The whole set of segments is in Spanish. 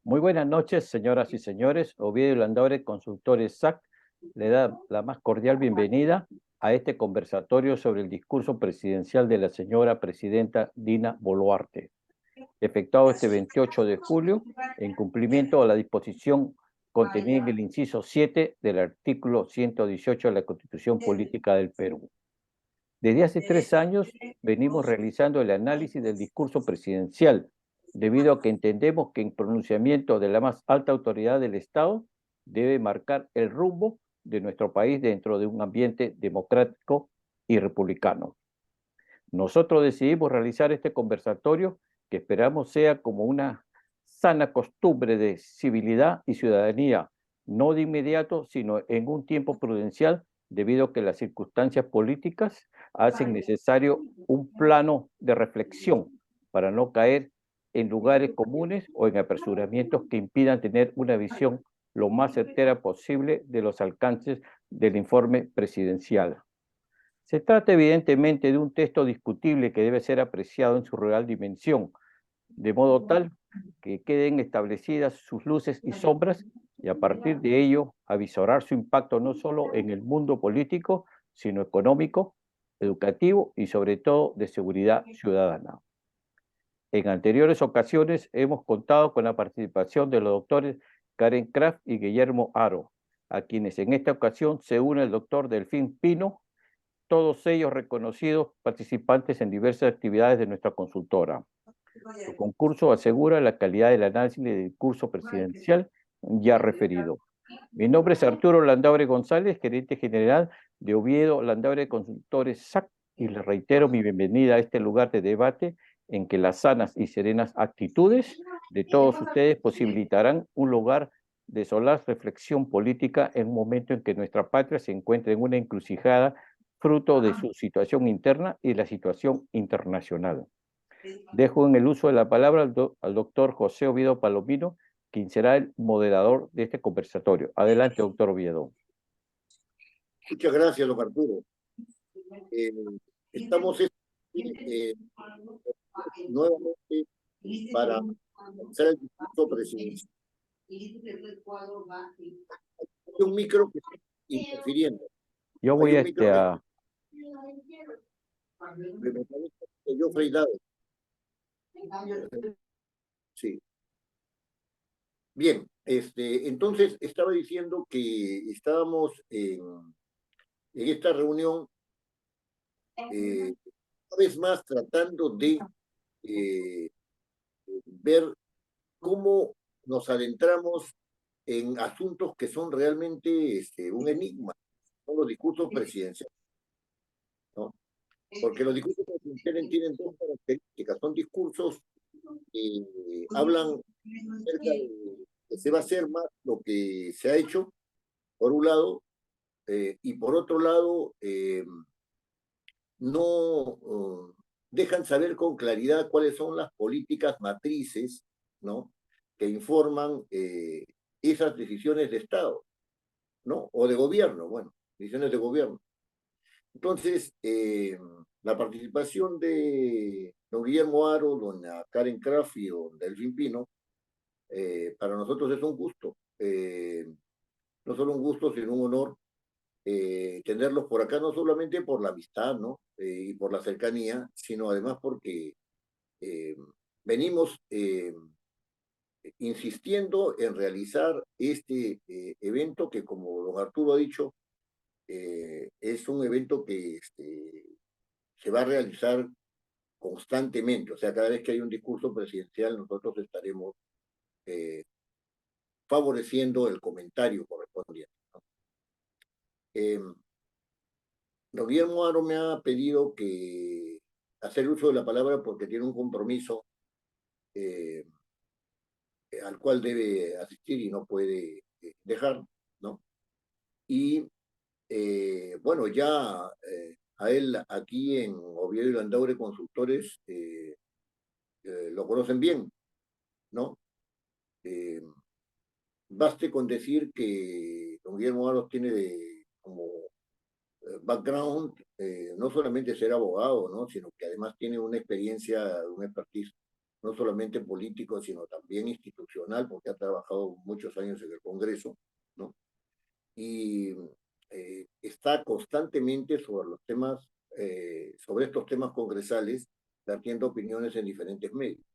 Muy buenas noches, señoras y señores. Oviedo Landaure, Consultores SAC, le da la más cordial bienvenida a este conversatorio sobre el discurso presidencial de la señora presidenta Dina Boluarte, efectuado este 28 de julio en cumplimiento a la disposición contenida en el inciso 7 del artículo 118 de la Constitución Política del Perú. Desde hace 3 años venimos realizando el análisis del discurso presidencial, debido a que entendemos que el pronunciamiento de la más alta autoridad del Estado debe marcar el rumbo de nuestro país dentro de un ambiente democrático y republicano. Nosotros decidimos realizar este conversatorio que esperamos sea como una sana costumbre de civilidad y ciudadanía, no de inmediato, sino en un tiempo prudencial, debido a que las circunstancias políticas hacen necesario un plano de reflexión para no caer en lugares comunes o en apresuramientos que impidan tener una visión lo más certera posible de los alcances del informe presidencial. Se trata evidentemente de un texto discutible que debe ser apreciado en su real dimensión, de modo tal que queden establecidas sus luces y sombras y a partir de ello avisorar su impacto no solo en el mundo político, sino económico, educativo y sobre todo de seguridad ciudadana. En anteriores ocasiones hemos contado con la participación de los doctores Karen Kraft y Guillermo Haro, a quienes en esta ocasión se une el doctor Delfín Pino, todos ellos reconocidos participantes en diversas actividades de nuestra consultora. Su concurso asegura la calidad del análisis del discurso presidencial ya referido. Mi nombre es Arturo Landaure González, gerente general de Oviedo Landaure Consultores SAC, y les reitero mi bienvenida a este lugar de debate en que las sanas y serenas actitudes de todos ustedes posibilitarán un lugar de solaz reflexión política en un momento en que nuestra patria se encuentra en una encrucijada fruto de su situación interna y la situación internacional. Dejo en el uso de la palabra al doctor José Oviedo Palomino, quien será el moderador de este conversatorio. Adelante, doctor Oviedo. Muchas gracias, don Arturo. Eh, Estamos nuevamente para hacer el discurso presidencial. Hay un micro que está interfiriendo. Yo Hay voy un a, micro a que me parece que yo freidado. Sí. Bien, entonces estaba diciendo que estábamos en esta reunión, una vez más tratando de eh, ver cómo nos adentramos en asuntos que son realmente un enigma, son los discursos presidenciales, ¿no? Porque los discursos presidenciales tienen dos características, son discursos que hablan acerca de que se va a hacer más lo que se ha hecho, por un lado, y por otro lado, no dejan saber con claridad cuáles son las políticas matrices, ¿no?, que informan esas decisiones de Estado, ¿no? O de gobierno, bueno, decisiones de gobierno. Entonces, la participación de don Guillermo Haro, doña Karen Kraft y don Delfín Pino, para nosotros es un gusto. No solo un gusto, sino un honor tenerlos por acá, no solamente por la amistad, ¿no? Y por la cercanía, sino además porque eh, venimos insistiendo en realizar este evento que, como don Arturo ha dicho, es un evento que se va a realizar constantemente. O sea, cada vez que hay un discurso presidencial, nosotros estaremos eh, favoreciendo el comentario correspondiente, ¿no? Eh, Don Guillermo Aro me ha pedido que hacer uso de la palabra porque tiene un compromiso eh, al cual debe asistir y no puede dejar, ¿no? Y bueno, ya a él aquí en Oviedo y Landaure Consultores lo conocen bien, ¿no? Eh, Baste con decir que don Guillermo Aro tiene como background, no solamente ser abogado, ¿no?, sino que además tiene una experiencia, un expertise no solamente político, sino también institucional, porque ha trabajado muchos años en el Congreso, ¿no? Y está constantemente sobre los temas, sobre estos temas congresales, vertiendo opiniones en diferentes medios.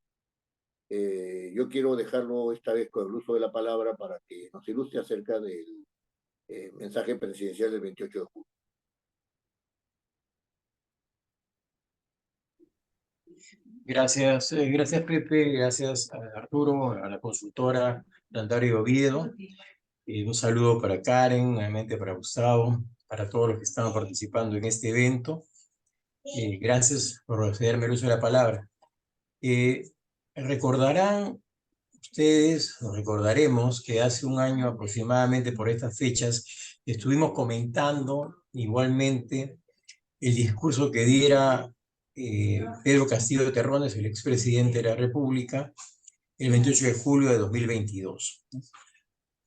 Yo quiero dejarlo esta vez con el uso de la palabra para que nos ilustre acerca del mensaje presidencial del 28 de julio. Gracias, gracias Pepe, gracias a Arturo, a la consultora Landario Oviedo. Un saludo para Karen, nuevamente para Gustavo, para todos los que están participando en este evento. Gracias por cederme el uso de la palabra. Recordarán ustedes, nos recordaremos que hace un año aproximadamente por estas fechas estuvimos comentando igualmente el discurso que diera Pedro Castillo de Terrones, el expresidente de la República, el 28 de julio de 2022.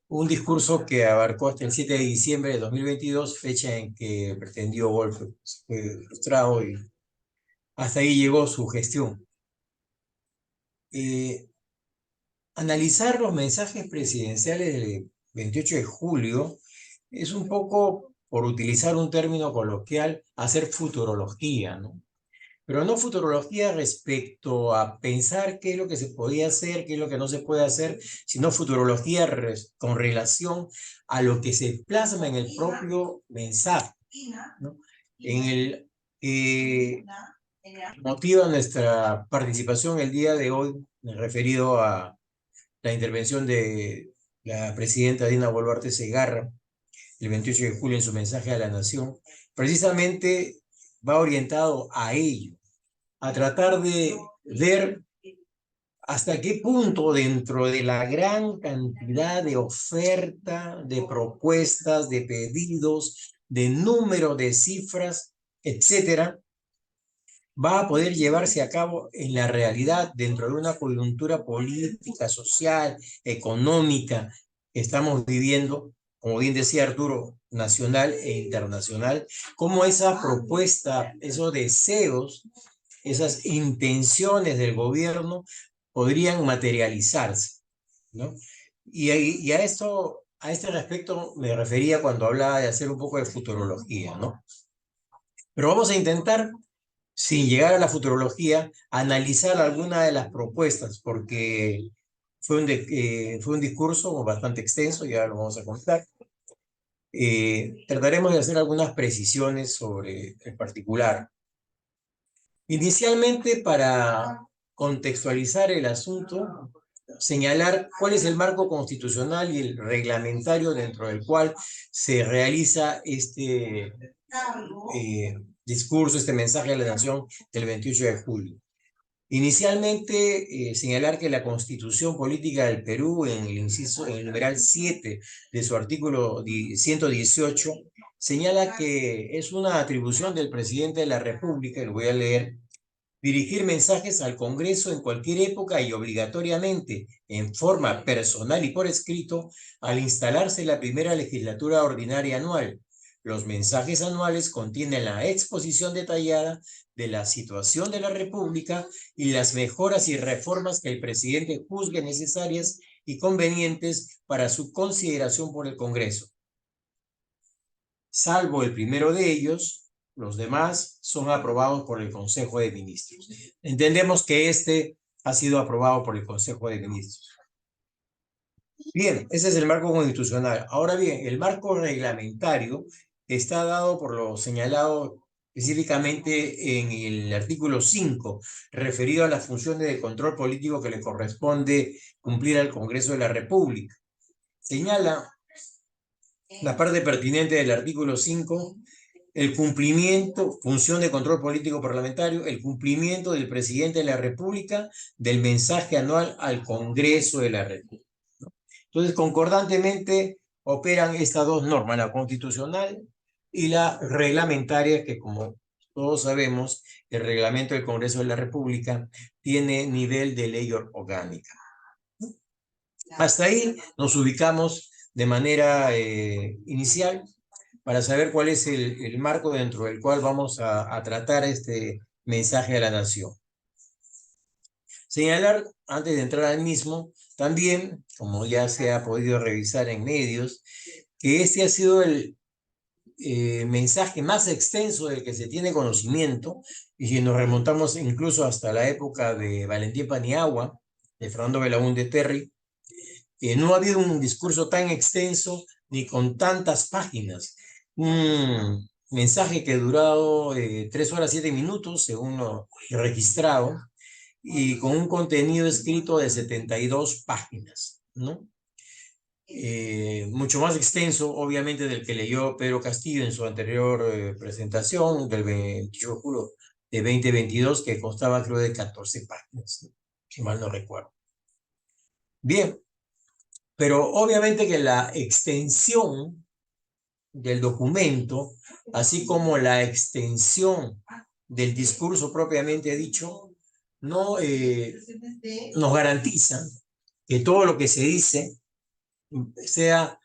Un discurso que abarcó hasta el 7 de diciembre de 2022, fecha en que pretendió golpe, fue frustrado y hasta ahí llegó su gestión. Analizar los mensajes presidenciales del 28 de julio es un poco, por utilizar un término coloquial, hacer futurología, ¿no? Pero no futurología respecto a pensar qué es lo que se podía hacer, qué es lo que no se puede hacer, sino futurología con relación a lo que se plasma en el propio mensaje, ¿no? En el motiva nuestra participación el día de hoy, referido a la intervención de la presidenta Dina Boluarte Segarra, el 28 de julio en su mensaje a la Nación, precisamente va orientado a ello, a tratar de ver hasta qué punto dentro de la gran cantidad de oferta, de propuestas, de pedidos, de número de cifras, etcétera, va a poder llevarse a cabo en la realidad dentro de una coyuntura política, social, económica que estamos viviendo, como bien decía Arturo, nacional e internacional, cómo esa propuesta, esos deseos, esas intenciones del gobierno podrían materializarse, ¿no? Y a esto, a este respecto me refería cuando hablaba de hacer un poco de futurología, ¿no? Pero vamos a intentar, sin llegar a la futurología, analizar alguna de las propuestas, porque fue un discurso bastante extenso, ya lo vamos a contar. Trataremos de hacer algunas precisiones sobre el particular. Inicialmente, para contextualizar el asunto, señalar cuál es el marco constitucional y el reglamentario dentro del cual se realiza este discurso, este mensaje a la nación del 28 de julio. Inicialmente, señalar que la Constitución Política del Perú, en el numeral 7 de su artículo 118, señala que es una atribución del presidente de la República, y lo voy a leer, dirigir mensajes al Congreso en cualquier época y obligatoriamente, en forma personal y por escrito, al instalarse la primera legislatura ordinaria anual. Los mensajes anuales contienen la exposición detallada de la situación de la República y las mejoras y reformas que el presidente juzgue necesarias y convenientes para su consideración por el Congreso. Salvo el primero de ellos, los demás son aprobados por el Consejo de Ministros. Entendemos que este ha sido aprobado por el Consejo de Ministros. Bien, ese es el marco constitucional. Ahora bien, el marco reglamentario está dado por lo señalado específicamente en el artículo 5, referido a las funciones de control político que le corresponde cumplir al Congreso de la República. Señala la parte pertinente del artículo 5, el cumplimiento, función de control político parlamentario, el cumplimiento del presidente de la República del mensaje anual al Congreso de la República. Entonces, concordantemente operan estas dos normas, la constitucional y la reglamentaria, que como todos sabemos, el reglamento del Congreso de la República tiene nivel de ley orgánica. Hasta ahí nos ubicamos de manera inicial para saber cuál es el marco dentro del cual vamos a tratar este mensaje a la nación. Señalar, antes de entrar al mismo, también, como ya se ha podido revisar en medios, que este ha sido el mensaje más extenso del que se tiene conocimiento, y si nos remontamos incluso hasta la época de Valentín Paniagua, de Fernando Belaúnde Terry, no ha habido un discurso tan extenso ni con tantas páginas. Un mensaje que ha durado 3 horas 7 minutos, según lo registrado, y con un contenido escrito de 72 páginas, ¿no? Mucho más extenso, obviamente, del que leyó Pedro Castillo en su anterior presentación del 28 de julio de 2022, que constaba, creo, de 14 páginas, ¿no? Si mal no recuerdo. Bien, pero obviamente que la extensión del documento, así como la extensión del discurso propiamente dicho, no nos garantizan que todo lo que se dice vaya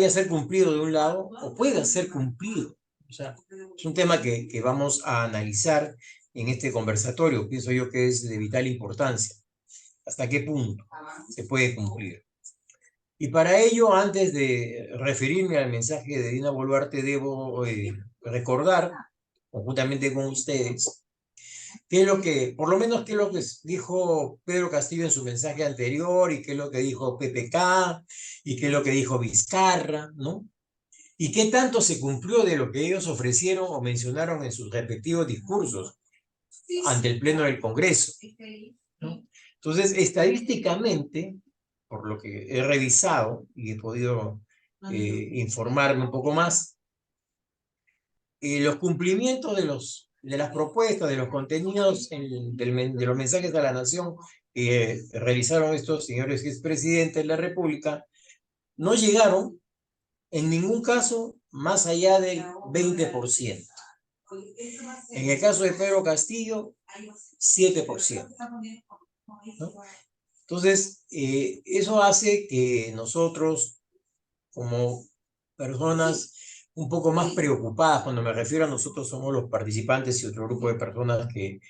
a ser cumplido de un lado o pueda ser cumplido. O sea, es un tema que vamos a analizar en este conversatorio. Pienso yo que es de vital importancia. ¿Hasta qué punto se puede cumplir? Y para ello, antes de referirme al mensaje de Dina Boluarte, debo recordar, conjuntamente con ustedes, qué es lo que, por lo menos qué es lo que dijo Pedro Castillo en su mensaje anterior, y qué es lo que dijo PPK, y qué es lo que dijo Vizcarra, ¿no? Y qué tanto se cumplió de lo que ellos ofrecieron o mencionaron en sus respectivos discursos ante el Pleno del Congreso, ¿no? Entonces, estadísticamente, por lo que he revisado y he podido informarme un poco más, los cumplimientos de las propuestas, de los contenidos de los mensajes a la nación que realizaron estos señores expresidentes de la República, no llegaron en ningún caso más allá del 20%. En el caso de Pedro Castillo, 7%. ¿No? Entonces, eso hace que nosotros, como personas un poco más preocupadas, cuando me refiero a nosotros, somos los participantes y otro grupo de personas que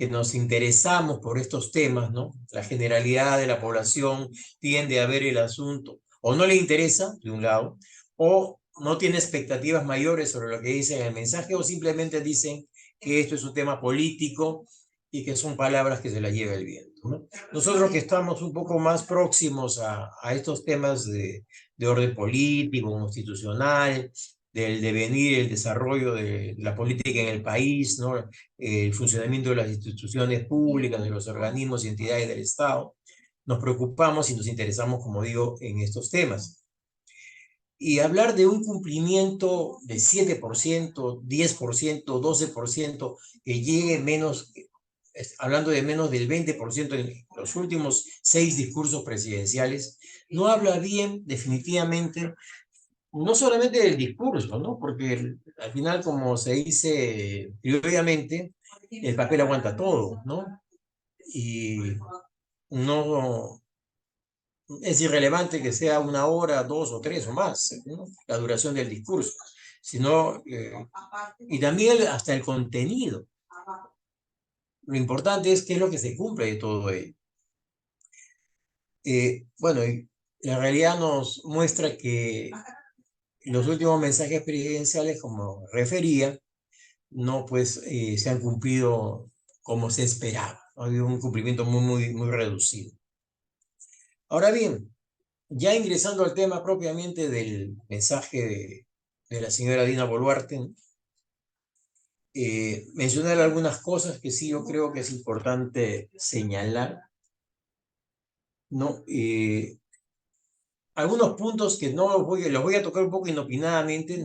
nos interesamos por estos temas, ¿no? La generalidad de la población tiende a ver el asunto, o no le interesa, de un lado, o no tiene expectativas mayores sobre lo que dice en el mensaje, o simplemente dicen que esto es un tema político y que son palabras que se las lleva el viento, ¿no? Nosotros que estamos un poco más próximos a estos temas de orden político, constitucional, del devenir, el desarrollo de la política en el país, ¿no? El funcionamiento de las instituciones públicas, de los organismos y entidades del Estado, nos preocupamos y nos interesamos, como digo, en estos temas. Y hablar de un cumplimiento de 7%, 10%, 12%, que llegue menos, hablando de menos del 20% en los últimos 6 discursos presidenciales, no habla bien, definitivamente, no solamente del discurso, ¿no? Porque al final, como se dice criollamente, el papel aguanta todo, ¿no? Y no es irrelevante que sea 1 hora, 2 o 3 o más, ¿no? La duración del discurso, sino, y también hasta el contenido. Lo importante es qué es lo que se cumple de todo ello. Bueno, la realidad nos muestra que los últimos mensajes presidenciales, como refería, no pues se han cumplido como se esperaba. Ha habido un cumplimiento muy reducido. Ahora bien, ya ingresando al tema propiamente del mensaje de la señora Dina Boluarte, mencionar algunas cosas que sí yo creo que es importante señalar, ¿no? Algunos puntos que no los voy a tocar un poco inopinadamente.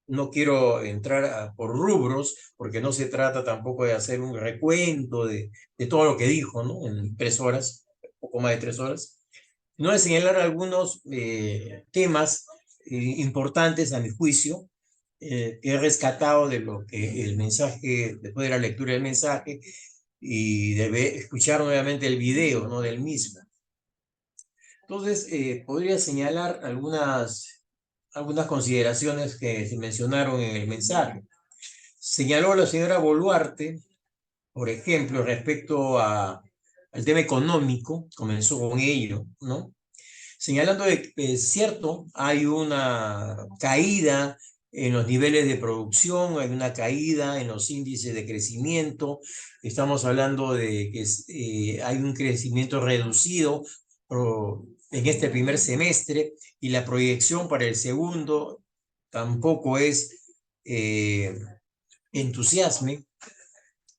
No quiero entrar por rubros, porque no se trata tampoco de hacer un recuento de todo lo que dijo, ¿no? En 3 horas, poco más de 3 horas, sino de señalar algunos temas importantes a mi juicio, que he rescatado de lo que el mensaje, después de la lectura del mensaje, y de escuchar nuevamente el video, ¿no? Del mismo. Entonces, podría señalar algunas consideraciones que se mencionaron en el mensaje. Señaló la señora Boluarte, por ejemplo, respecto a al tema económico, comenzó con ello, ¿no? Señalando que es cierto, hay una caída en los niveles de producción, hay una caída en los índices de crecimiento, estamos hablando de que hay un crecimiento reducido en este primer semestre y la proyección para el segundo tampoco es entusiasme,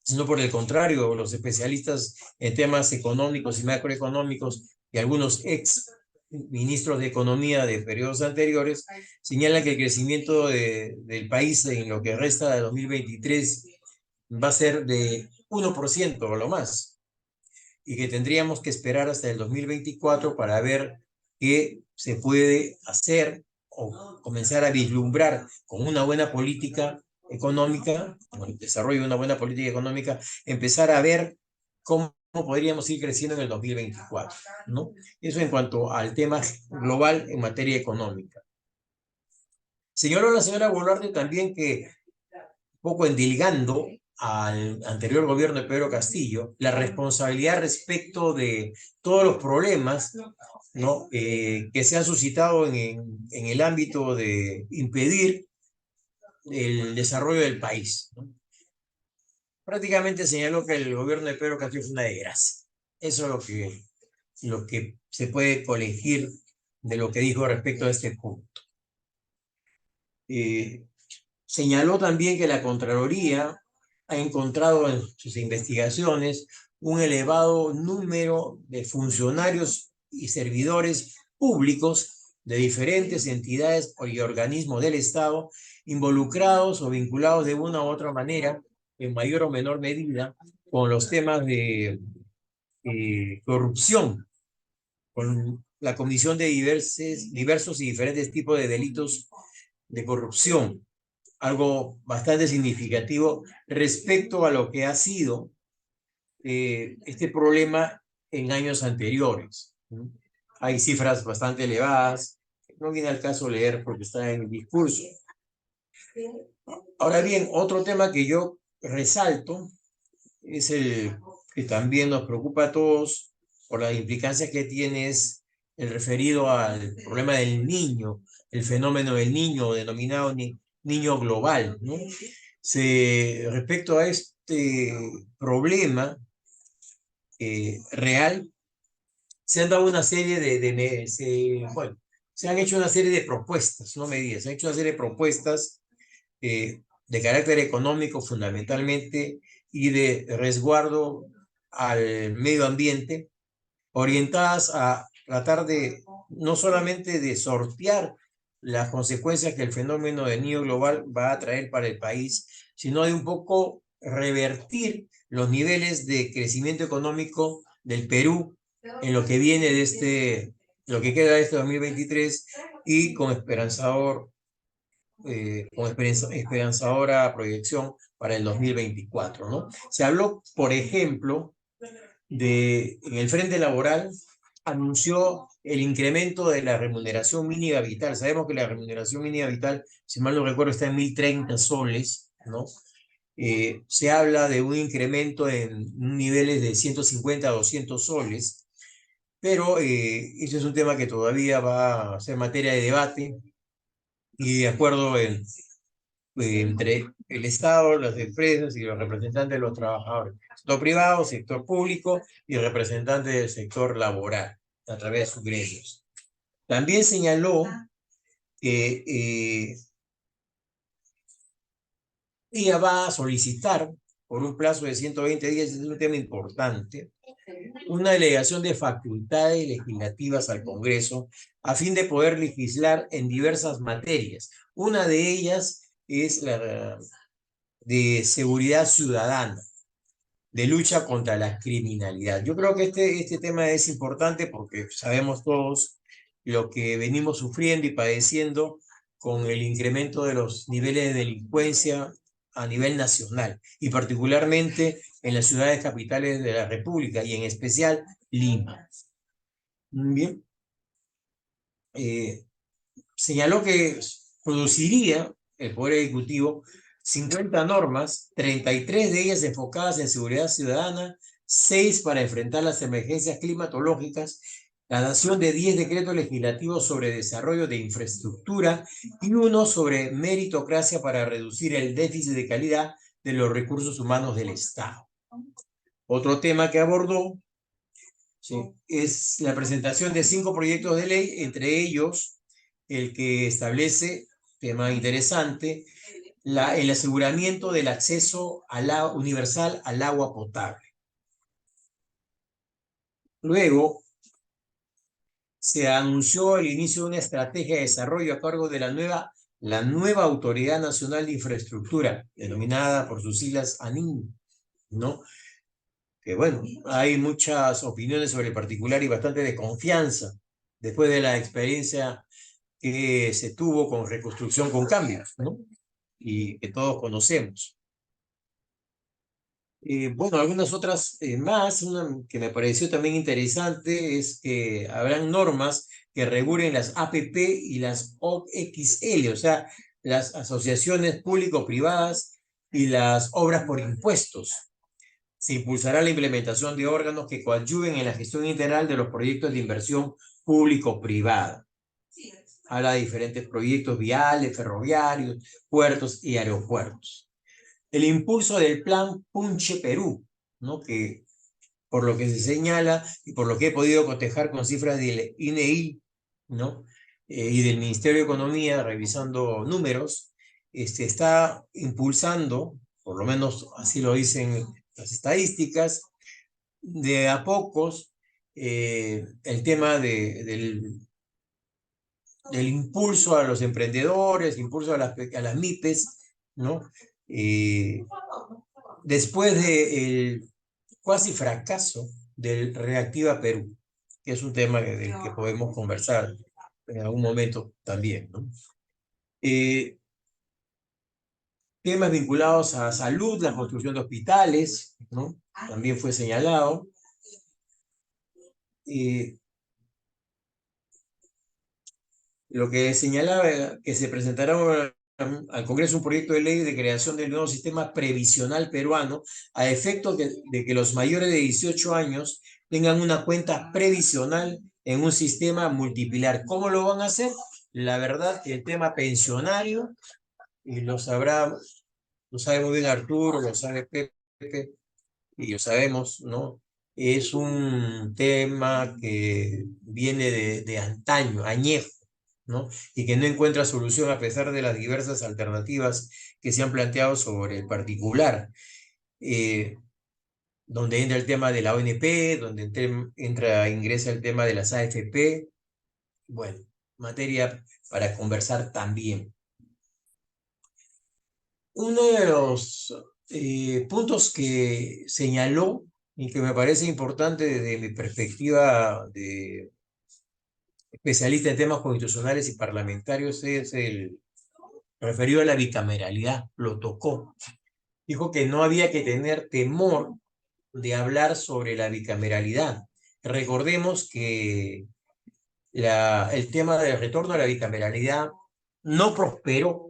sino por el contrario, los especialistas en temas económicos y macroeconómicos y algunos ex ministros de Economía de periodos anteriores señalan que el crecimiento del país en lo que resta de 2023 va a ser de 1% o lo más, y que tendríamos que esperar hasta el 2024 para ver qué se puede hacer o comenzar a vislumbrar con una buena política económica, con el desarrollo de una buena política económica, empezar a ver cómo podríamos ir creciendo en el 2024, ¿no? Eso en cuanto al tema global en materia económica. Señaló la señora Boluarte también que, poco endilgando al anterior gobierno de Pedro Castillo, la responsabilidad respecto de todos los problemas, ¿no? Que se han suscitado en el ámbito de impedir el desarrollo del país, ¿no? Prácticamente señaló que el gobierno de Pedro Castillo fue una desgracia. Eso es lo que se puede colegir de lo que dijo respecto a este punto. Señaló también que la Contraloría ha encontrado en sus investigaciones un elevado número de funcionarios y servidores públicos de diferentes entidades y organismos del Estado involucrados o vinculados de una u otra manera, en mayor o menor medida, con los temas de corrupción, con la comisión de diversos y diferentes tipos de delitos de corrupción. Algo bastante significativo respecto a lo que ha sido este problema en años anteriores. Hay cifras bastante elevadas, no viene al caso leer porque está en el discurso. Ahora bien, otro tema que yo resalto es el que también nos preocupa a todos por las implicancias que tiene, es el referido al problema del niño, el fenómeno del niño denominado niño global, ¿no? Respecto a este problema real, se han dado una serie se han hecho una serie de propuestas, no medidas, se han hecho una serie de propuestas de carácter económico fundamentalmente y de resguardo al medio ambiente, orientadas a tratar de no solamente de sortear las consecuencias que el fenómeno del niño global va a traer para el país, sino de un poco revertir los niveles de crecimiento económico del Perú en lo que viene de lo que queda de este 2023 y con esperanzadora proyección para el 2024, ¿no? Se habló, por ejemplo, en el frente laboral, anunció el incremento de la remuneración mínima vital. Sabemos que la remuneración mínima vital, si mal no recuerdo, está en 1.030 soles, ¿no? Se habla de un incremento en niveles de 150 a 200 soles, pero ese es un tema que todavía va a ser materia de debate y de acuerdo entre el Estado, las empresas y los representantes de los trabajadores, sector privado, sector público y representantes del sector laboral a través de sus gremios. También señaló que ella va a solicitar por un plazo de 120 días, es un tema importante, una delegación de facultades legislativas al Congreso a fin de poder legislar en diversas materias. Una de ellas es la de seguridad ciudadana, de lucha contra la criminalidad. Yo creo que este tema es importante porque sabemos todos lo que venimos sufriendo y padeciendo con el incremento de los niveles de delincuencia a nivel nacional y particularmente en las ciudades capitales de la República y en especial Lima. Bien. Señaló que produciría el Poder Ejecutivo 50 normas, 33 de ellas enfocadas en seguridad ciudadana, 6 para enfrentar las emergencias climatológicas, la dación de 10 decretos legislativos sobre desarrollo de infraestructura y uno sobre meritocracia para reducir el déficit de calidad de los recursos humanos del Estado. Otro tema que abordó es la presentación de 5 proyectos de ley, entre ellos el que establece, tema interesante, el aseguramiento del acceso universal al agua potable. Luego, se anunció el inicio de una estrategia de desarrollo a cargo de la nueva Autoridad Nacional de Infraestructura, denominada por sus siglas ANIN, ¿no? Que bueno, hay muchas opiniones sobre el particular y bastante desconfianza después de la experiencia que se tuvo con Reconstrucción con Cambios, ¿no? Y que todos conocemos. Bueno, algunas otras más, una que me pareció también interesante es que habrán normas que regulen las APP y las OXL, o sea, las asociaciones público-privadas y las obras por impuestos. Se impulsará la implementación de órganos que coadyuven en la gestión integral de los proyectos de inversión público-privada. Habla de diferentes proyectos viales, ferroviarios, puertos y aeropuertos. El impulso del plan Punche Perú, ¿no? Que por lo que se señala y por lo que he podido cotejar con cifras del INEI, ¿no? Y del Ministerio de Economía, revisando números, está impulsando, por lo menos así lo dicen las estadísticas, de a pocos el tema del impulso a los emprendedores, impulso a las MIPES, ¿no? Después del cuasi fracaso del Reactiva Perú, que es un tema del que podemos conversar en algún momento también, ¿no? Temas vinculados a salud, la construcción de hospitales, ¿no? También fue señalado. Lo que señalaba que se presentará al Congreso un proyecto de ley de creación del nuevo sistema previsional peruano a efecto de que los mayores de 18 años tengan una cuenta previsional en un sistema multipilar. ¿Cómo lo van a hacer? La verdad que el tema pensionario, y lo sabe muy bien Arturo, lo sabe Pepe, y lo sabemos, ¿no? Es un tema que viene de antaño, añejo, ¿no? Y que no encuentra solución a pesar de las diversas alternativas que se han planteado sobre el particular, donde entra el tema de la ONP, donde ingresa el tema de las AFP, bueno, materia para conversar también. Uno de los puntos que señaló y que me parece importante desde mi perspectiva de especialista en temas constitucionales y parlamentarios es el referido a la bicameralidad, lo tocó. Dijo que no había que tener temor de hablar sobre la bicameralidad. Recordemos que el tema del retorno a la bicameralidad no prosperó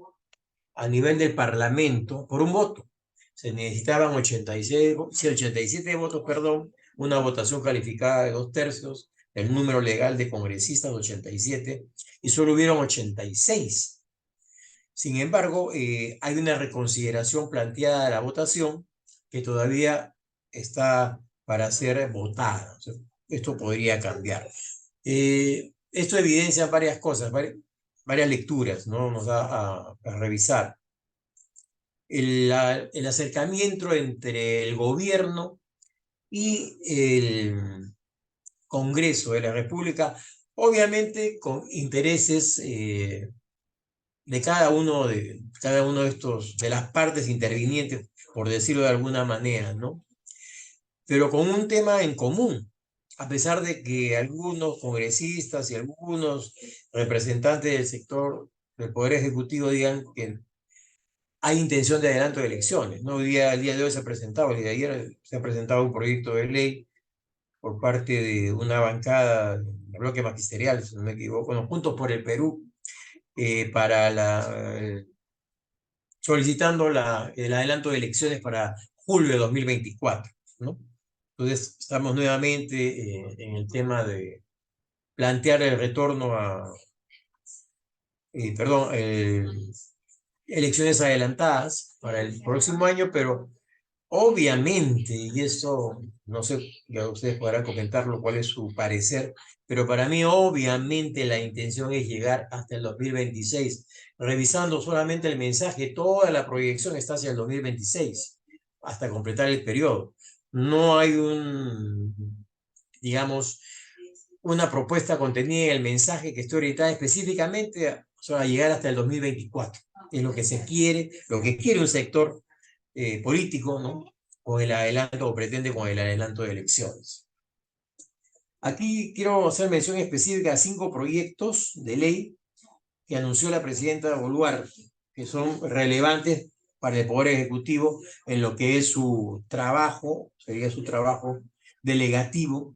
a nivel del Parlamento por un voto. Se necesitaban 87 votos, perdón, una votación calificada de 2/3, el número legal de congresistas 87, y solo hubieron 86. Sin embargo, hay una reconsideración planteada de la votación que todavía está para ser votada. O sea, esto podría cambiar. Esto evidencia varias cosas, varias lecturas, ¿no? Nos da a revisar. El acercamiento entre el gobierno y el Congreso de la República, obviamente con intereses de cada uno de las partes intervinientes, por decirlo de alguna manera, ¿no? Pero con un tema en común, a pesar de que algunos congresistas y algunos representantes del sector del Poder Ejecutivo digan que hay intención de adelanto de elecciones, ¿no? El día de hoy se ha presentado, el día de ayer se ha presentado un proyecto de ley por parte de una bancada, el bloque magisterial, si no me equivoco, no, Juntos por el Perú, solicitando el adelanto de elecciones para julio de 2024, ¿no? Entonces, estamos nuevamente en el tema de plantear el retorno a, elecciones adelantadas para el próximo año, pero obviamente, y eso no sé, ya ustedes podrán comentarlo cuál es su parecer, pero para mí obviamente la intención es llegar hasta el 2026. Revisando solamente el mensaje, toda la proyección está hacia el 2026, hasta completar el periodo. No hay digamos, una propuesta contenida en el mensaje que esté orientada específicamente a llegar hasta el 2024. Es lo que se quiere, lo que quiere un sector político, ¿no? Con el adelanto, o pretende con el adelanto de elecciones. Aquí quiero hacer mención específica a 5 proyectos de ley que anunció la presidenta Boluarte, que son relevantes para el Poder Ejecutivo en lo que es su trabajo, sería su trabajo delegativo,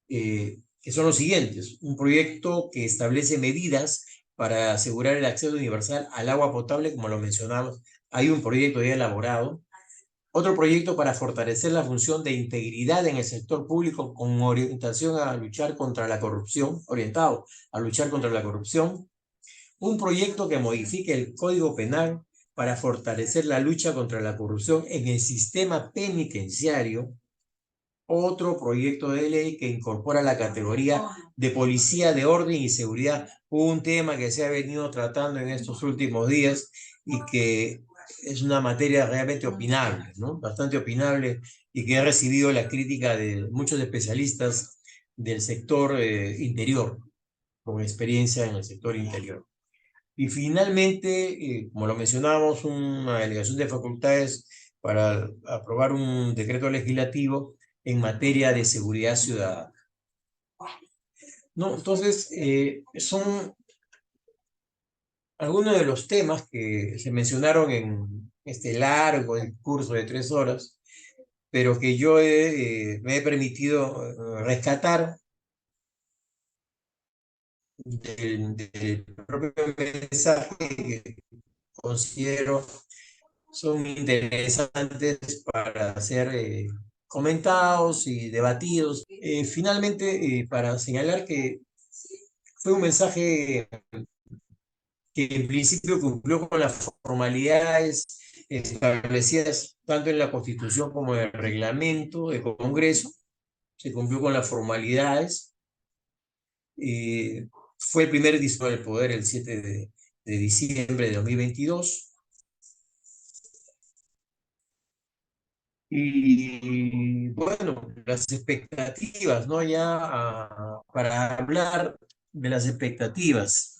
que son los siguientes. Un proyecto que establece medidas para asegurar el acceso universal al agua potable, como lo mencionamos. Hay un proyecto ya elaborado. Otro proyecto para fortalecer la función de integridad en el sector público con orientación a luchar contra la corrupción, orientado a luchar contra la corrupción. Un proyecto que modifique el Código Penal para fortalecer la lucha contra la corrupción en el sistema penitenciario. Otro proyecto de ley que incorpora la categoría de policía de orden y seguridad, un tema que se ha venido tratando en estos últimos días y que es una materia realmente opinable, ¿no? Bastante opinable, y que ha recibido la crítica de muchos especialistas del sector interior, con experiencia en el sector interior. Y finalmente, como lo mencionábamos, una delegación de facultades para aprobar un decreto legislativo en materia de seguridad ciudadana. ¿No? Entonces, son algunos de los temas que se mencionaron en este largo discurso de 3 horas, pero que yo me he permitido rescatar del propio mensaje, que considero son interesantes para ser comentados y debatidos. Finalmente, para señalar que fue un mensaje que en principio cumplió con las formalidades establecidas tanto en la Constitución como en el reglamento del Congreso. Se cumplió con las formalidades. Fue el primer disco del poder el 7 de diciembre de 2022. Y bueno, las expectativas, ¿no? Ya para hablar de las expectativas,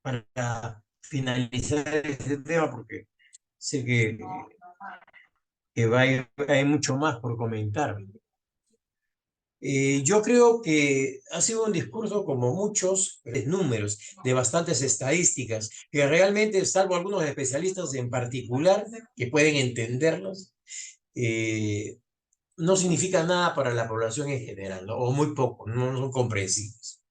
para finalizar este tema, porque sé que hay mucho más por comentar. Yo creo que ha sido un discurso como muchos números, de bastantes estadísticas, que realmente, salvo algunos especialistas en particular, que pueden entenderlos, no significa nada para la población en general, ¿no? O muy poco, no son comprensibles.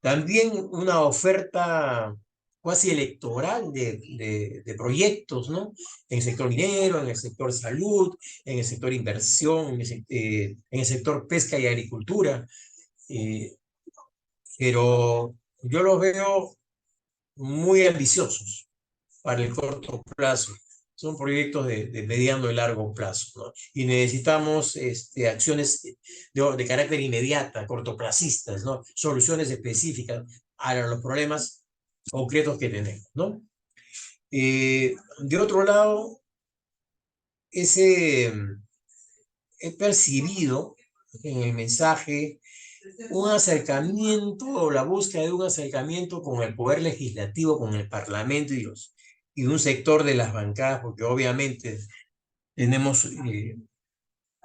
También una oferta cuasi electoral de proyectos, ¿no? En el sector minero, en el sector salud, en el sector inversión, en el sector pesca y agricultura. Pero yo los veo muy ambiciosos para el corto plazo. Son proyectos de mediano y largo plazo, ¿no? Y necesitamos acciones de carácter inmediata, cortoplacistas, ¿no? Soluciones específicas a los problemas concretos que tenemos, ¿no? De otro lado, he percibido en el mensaje un acercamiento, o la búsqueda de un acercamiento con el poder legislativo, con el Parlamento y un sector de las bancadas, porque obviamente tenemos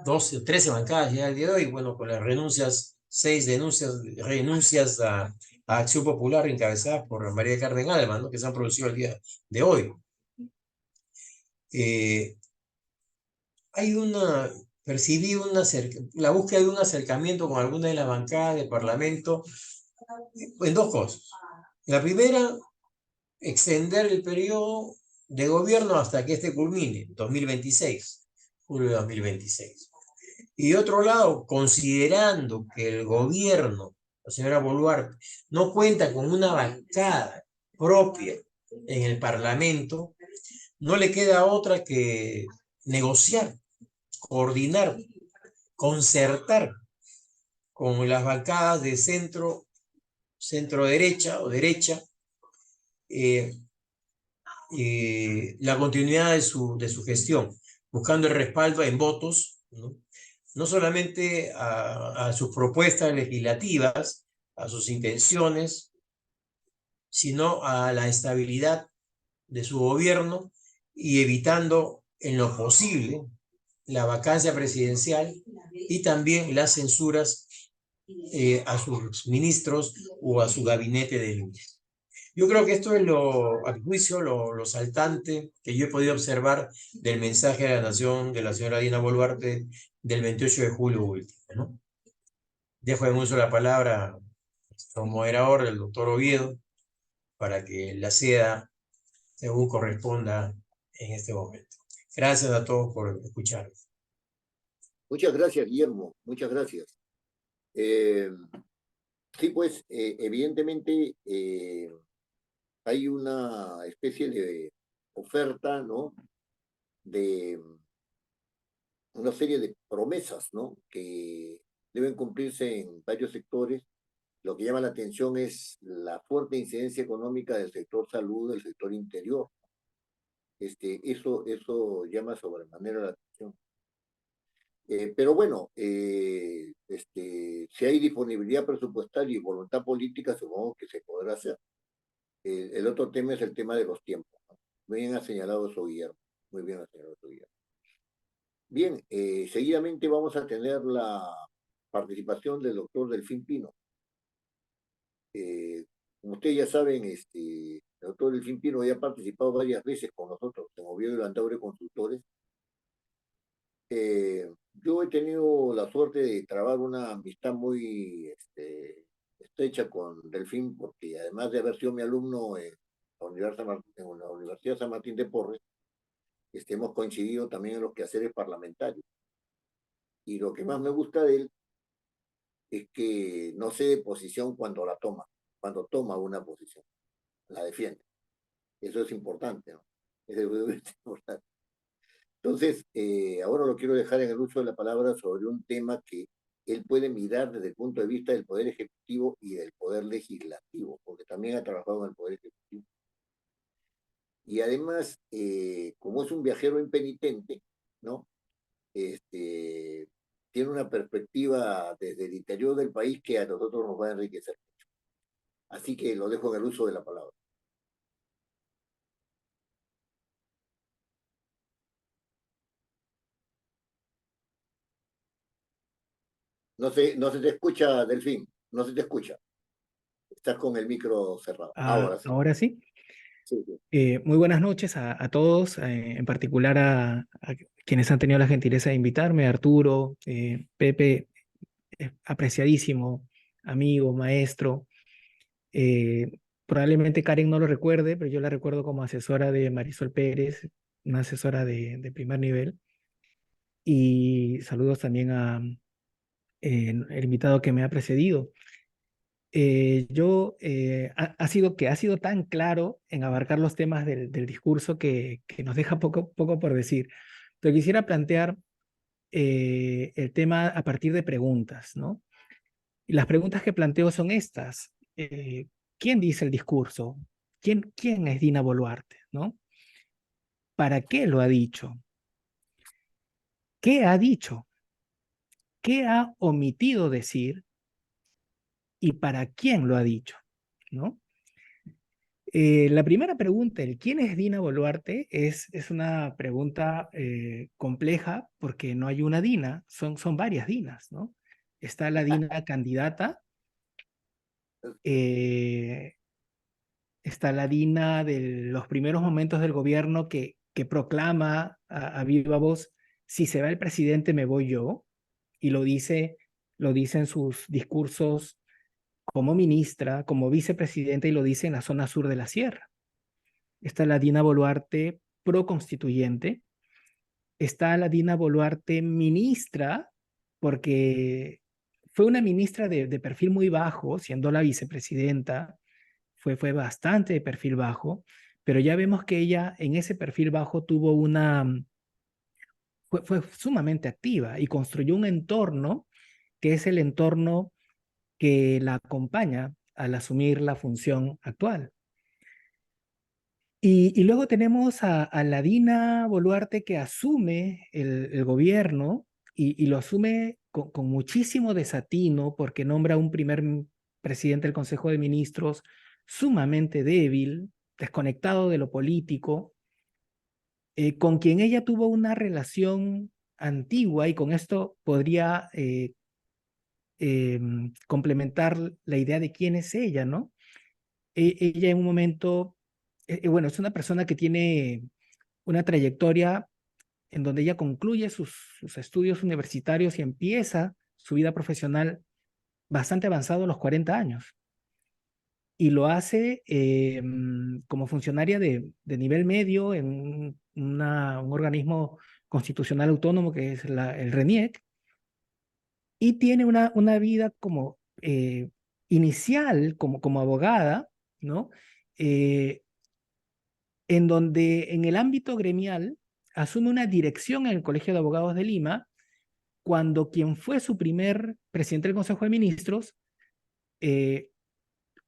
12 o 13 bancadas ya al día de hoy, bueno, con las renuncias, 6 renuncias a Acción Popular encabezadas por María Carmen Alba, ¿no? Que se han producido el día de hoy. Percibí la búsqueda de un acercamiento con alguna de las bancadas del Parlamento en 2 cosas. La primera, extender el periodo de gobierno hasta que este culmine, 2026, julio de 2026. Y de otro lado, considerando que el gobierno, la señora Boluarte, no cuenta con una bancada propia en el Parlamento, no le queda otra que negociar, coordinar, concertar con las bancadas de centro derecha o derecha, eh, la continuidad de su gestión, buscando el respaldo en votos, ¿no? No solamente a sus propuestas legislativas, a sus intenciones, sino a la estabilidad de su gobierno y evitando en lo posible la vacancia presidencial y también las censuras a sus ministros o a su gabinete de ministros. Yo creo que esto es a mi juicio, lo saltante que yo he podido observar del mensaje a la nación de la señora Dina Boluarte del 28 de julio último, ¿no? Dejo en uso la palabra como era ahora el doctor Oviedo para que la ceda según corresponda en este momento. Gracias a todos por escuchar. Muchas gracias, Guillermo. Muchas gracias. Sí, pues, evidentemente hay una especie de oferta, ¿no? De una serie de promesas, ¿no? Que deben cumplirse en varios sectores. Lo que llama la atención es la fuerte incidencia económica del sector salud, del sector interior. Eso llama sobremanera la atención. Pero bueno, si hay disponibilidad presupuestaria y voluntad política, supongo que se podrá hacer. El otro tema es el tema de los tiempos, ¿no? Muy bien ha señalado eso, Guillermo. Muy bien ha señalado eso, Guillermo. Bien, seguidamente vamos a tener la participación del doctor Delfín Pino. Como ustedes ya saben, el doctor Delfín Pino ya ha participado varias veces con nosotros en Oviedo y Landaure Consultores. Yo he tenido la suerte de trabar una amistad muy estrecha con Delfín, porque además de haber sido mi alumno en la Universidad San Martín de Porres, hemos coincidido también en los quehaceres parlamentarios. Y lo que más me gusta de él es que no cede posición cuando cuando toma una posición, la defiende. Eso es importante, ¿no? Eso es importante. Entonces, ahora lo quiero dejar en el uso de la palabra sobre un tema que él puede mirar desde el punto de vista del Poder Ejecutivo y del Poder Legislativo, porque también ha trabajado en el Poder Ejecutivo. Y además, como es un viajero impenitente, ¿no? Tiene una perspectiva desde el interior del país que a nosotros nos va a enriquecer mucho. Así que lo dejo en el uso de la palabra. No se te escucha, Delfín, no se te escucha. Estás con el micro cerrado. Ahora sí. Ahora sí. Sí, sí. Muy buenas noches a todos, en particular a quienes han tenido la gentileza de invitarme, Arturo, Pepe, apreciadísimo amigo, maestro. Probablemente Karen no lo recuerde, pero yo la recuerdo como asesora de Marisol Pérez, una asesora de primer nivel. Y saludos también a el invitado que me ha precedido. Ha sido tan claro en abarcar los temas del discurso que nos deja poco por decir. Pero quisiera plantear el tema a partir de preguntas, ¿no? Y las preguntas que planteo son estas. ¿Quién dice el discurso? ¿Quién es Dina Boluarte, ¿no? ¿Para qué lo ha dicho? ¿Qué ha dicho? ¿Qué ha omitido decir? ¿Y para quién lo ha dicho? ¿No? La primera pregunta, el quién es Dina Boluarte, es una pregunta compleja porque no hay una Dina, son varias Dinas, ¿no? Está la Dina candidata, está la Dina de los primeros momentos del gobierno que proclama a viva voz, si se va el presidente me voy yo, y lo dice en sus discursos como ministra, como vicepresidenta, y lo dice en la zona sur de la sierra. Está la Dina Boluarte proconstituyente, está la Dina Boluarte ministra porque fue una ministra de perfil muy bajo, siendo la vicepresidenta, fue bastante de perfil bajo, pero ya vemos que ella en ese perfil bajo tuvo fue sumamente activa y construyó un entorno que es el entorno que la acompaña al asumir la función actual. Y luego tenemos a la Dina Boluarte que asume el gobierno y lo asume con muchísimo desatino porque nombra un primer presidente del Consejo de Ministros sumamente débil, desconectado de lo político, con quien ella tuvo una relación antigua y con esto podría complementar la idea de quién es ella, ¿no? Ella en un momento, bueno, es una persona que tiene una trayectoria en donde ella concluye sus estudios universitarios y empieza su vida profesional bastante avanzado a los 40 años. Y lo hace como funcionaria de nivel medio en un organismo constitucional autónomo que es el RENIEC, y tiene una vida como inicial, como abogada, ¿no? Eh, en donde en el ámbito gremial asume una dirección en el Colegio de Abogados de Lima, cuando quien fue su primer presidente del Consejo de Ministros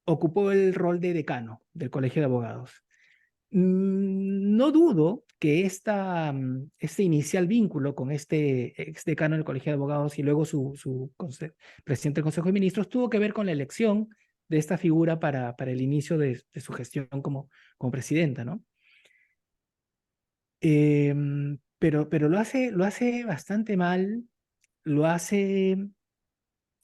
ocupó el rol de decano del Colegio de Abogados. No dudo que este inicial vínculo con este ex decano del Colegio de Abogados y luego su presidente del Consejo de Ministros tuvo que ver con la elección de esta figura para el inicio de su gestión como presidenta, ¿no? Pero lo hace bastante mal, lo hace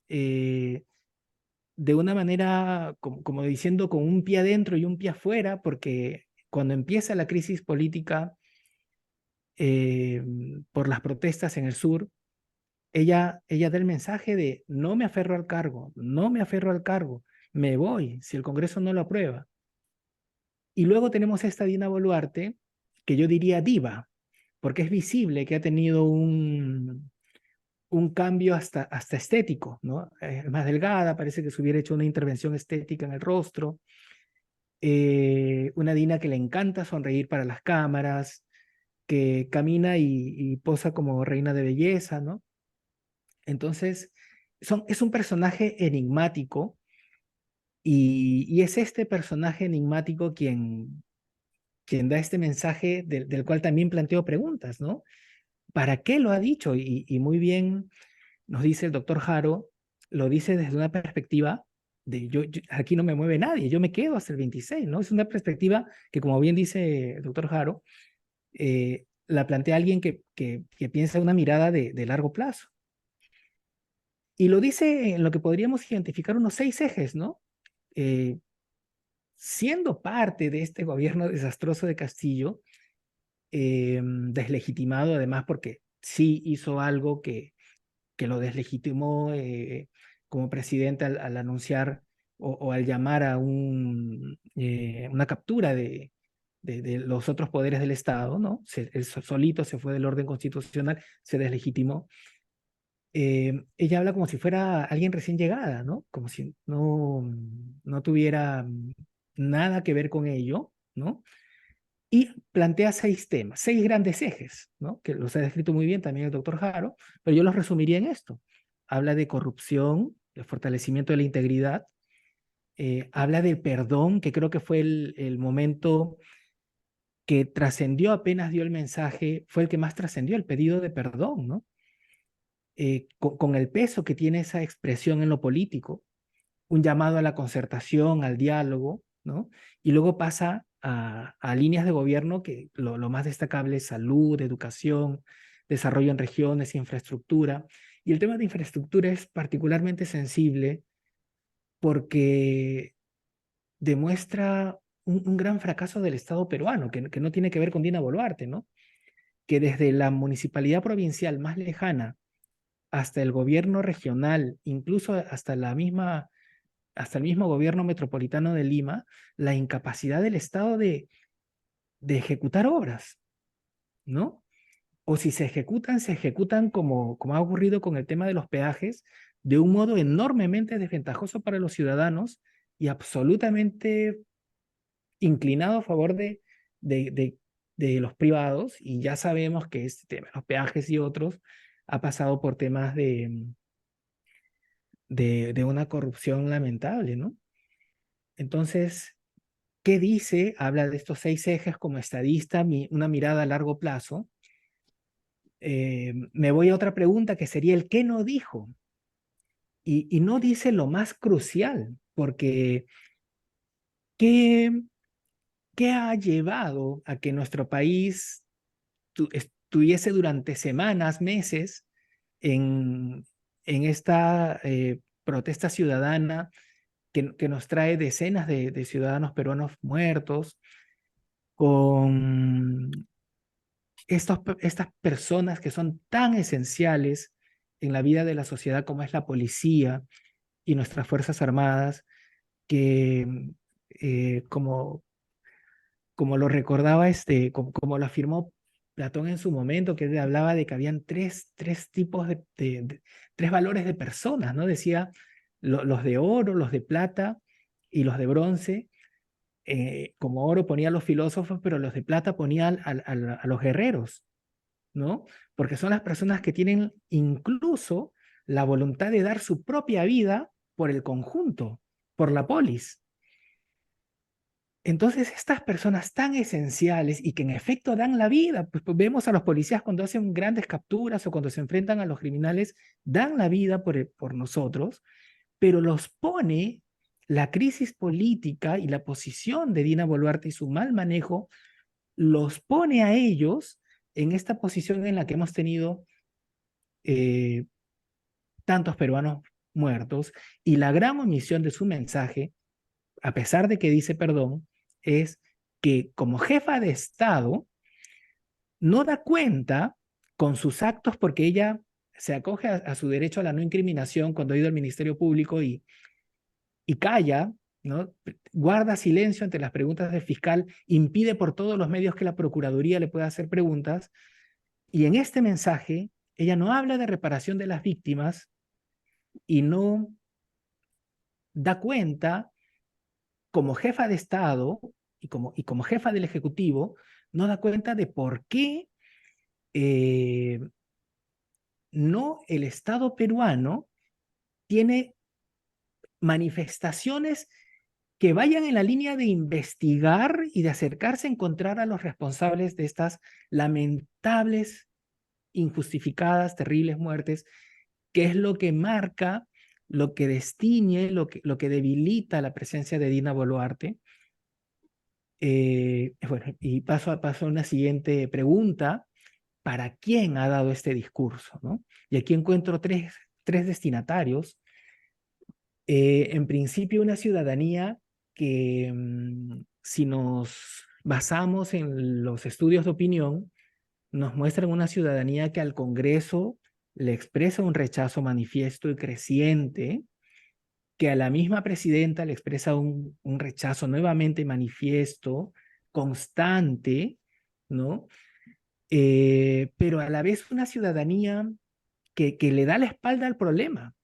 de una manera, como diciendo, con un pie adentro y un pie afuera, porque cuando empieza la crisis política por las protestas en el sur, ella da el mensaje de no me aferro al cargo, no me aferro al cargo, me voy si el Congreso no lo aprueba. Y luego tenemos esta Dina Boluarte, que yo diría diva, porque es visible que ha tenido un cambio hasta estético, ¿no? Más delgada, parece que se hubiera hecho una intervención estética en el rostro. Una Dina que le encanta sonreír para las cámaras, que camina y posa como reina de belleza, ¿no? Entonces, es un personaje enigmático y es este personaje enigmático quien da este mensaje del cual también planteo preguntas, ¿no? ¿Para qué lo ha dicho? Y muy bien nos dice el doctor Haro, lo dice desde una perspectiva de aquí no me mueve nadie, yo me quedo hasta el 26, ¿no? Es una perspectiva que, como bien dice el doctor Haro, la plantea alguien que piensa una mirada de largo plazo. Y lo dice en lo que podríamos identificar unos 6 ejes, ¿no? Siendo parte de este gobierno desastroso de Castillo, deslegitimado además porque sí hizo algo que lo deslegitimó como presidente al anunciar o al llamar a una captura de los otros poderes del Estado, ¿no? Él solito se fue del orden constitucional, se deslegitimó. Ella habla como si fuera alguien recién llegada, ¿no? Como si no tuviera nada que ver con ello, ¿no? Y plantea 6 temas, 6 grandes ejes, ¿no? Que los ha descrito muy bien también el doctor Haro, pero yo los resumiría en esto. Habla de corrupción, de fortalecimiento de la integridad, habla de perdón, que creo que fue el momento que trascendió apenas dio el mensaje, fue el que más trascendió, el pedido de perdón, ¿no? Con el peso que tiene esa expresión en lo político, un llamado a la concertación, al diálogo, ¿no? Y luego pasa a líneas de gobierno que lo más destacable es salud, educación, desarrollo en regiones, infraestructura. Y el tema de infraestructura es particularmente sensible porque demuestra un gran fracaso del Estado peruano, que no tiene que ver con Dina Boluarte, ¿no? Que desde la municipalidad provincial más lejana hasta el gobierno regional, incluso hasta el mismo gobierno metropolitano de Lima, la incapacidad del Estado de ejecutar obras, ¿no? o si se ejecutan como ha ocurrido con el tema de los peajes, de un modo enormemente desventajoso para los ciudadanos y absolutamente inclinado a favor de, de, de los privados, y ya sabemos que este tema, los peajes y otros, ha pasado por temas de una corrupción lamentable, ¿no? Entonces, ¿qué dice? Habla de estos 6 ejes como estadista, una mirada a largo plazo. Me voy a otra pregunta que sería el qué no dijo. Y no dice lo más crucial, porque ¿qué, qué ha llevado a que nuestro país estuviese durante semanas, meses en esta protesta ciudadana que nos trae decenas de ciudadanos peruanos muertos, con estas personas que son tan esenciales en la vida de la sociedad como es la policía y nuestras Fuerzas Armadas, que como, como lo recordaba, como lo afirmó Platón en su momento, que él hablaba de que habían tres tipos tres valores de personas, ¿no? Decía los de oro, los de plata y los de bronce. Como oro ponía a los filósofos, pero los de plata ponía a los guerreros, ¿no? Porque son las personas que tienen incluso la voluntad de dar su propia vida por el conjunto, por la polis. Entonces, estas personas tan esenciales y que en efecto dan la vida, pues vemos a los policías cuando hacen grandes capturas o cuando se enfrentan a los criminales, dan la vida por nosotros, pero los pone la crisis política y la posición de Dina Boluarte y su mal manejo, los pone a ellos en esta posición en la que hemos tenido eh, tantos peruanos muertos, y la gran omisión de su mensaje, a pesar de que dice perdón, es que como jefa de Estado no da cuenta con sus actos, porque ella se acoge a su derecho a la no incriminación cuando ha ido al Ministerio Público y calla, ¿no? Guarda silencio ante las preguntas del fiscal, impide por todos los medios que la Procuraduría le pueda hacer preguntas, y en este mensaje ella no habla de reparación de las víctimas y no da cuenta como jefa de Estado y como jefa del Ejecutivo, no da cuenta de por qué eh, no el Estado peruano tiene manifestaciones que vayan en la línea de investigar y de acercarse a encontrar a los responsables de estas lamentables, injustificadas, terribles muertes, que es lo que marca, lo que destiñe, lo que debilita la presencia de Dina Boluarte. Bueno, y paso a una siguiente pregunta: ¿para quién ha dado este discurso, ¿no? Y aquí encuentro tres destinatarios. En principio, una ciudadanía que, si nos basamos en los estudios de opinión, nos muestran una ciudadanía que al Congreso le expresa un rechazo manifiesto y creciente, que a la misma presidenta le expresa un rechazo nuevamente manifiesto, constante, ¿no? Pero a la vez una ciudadanía que le da la espalda al problema.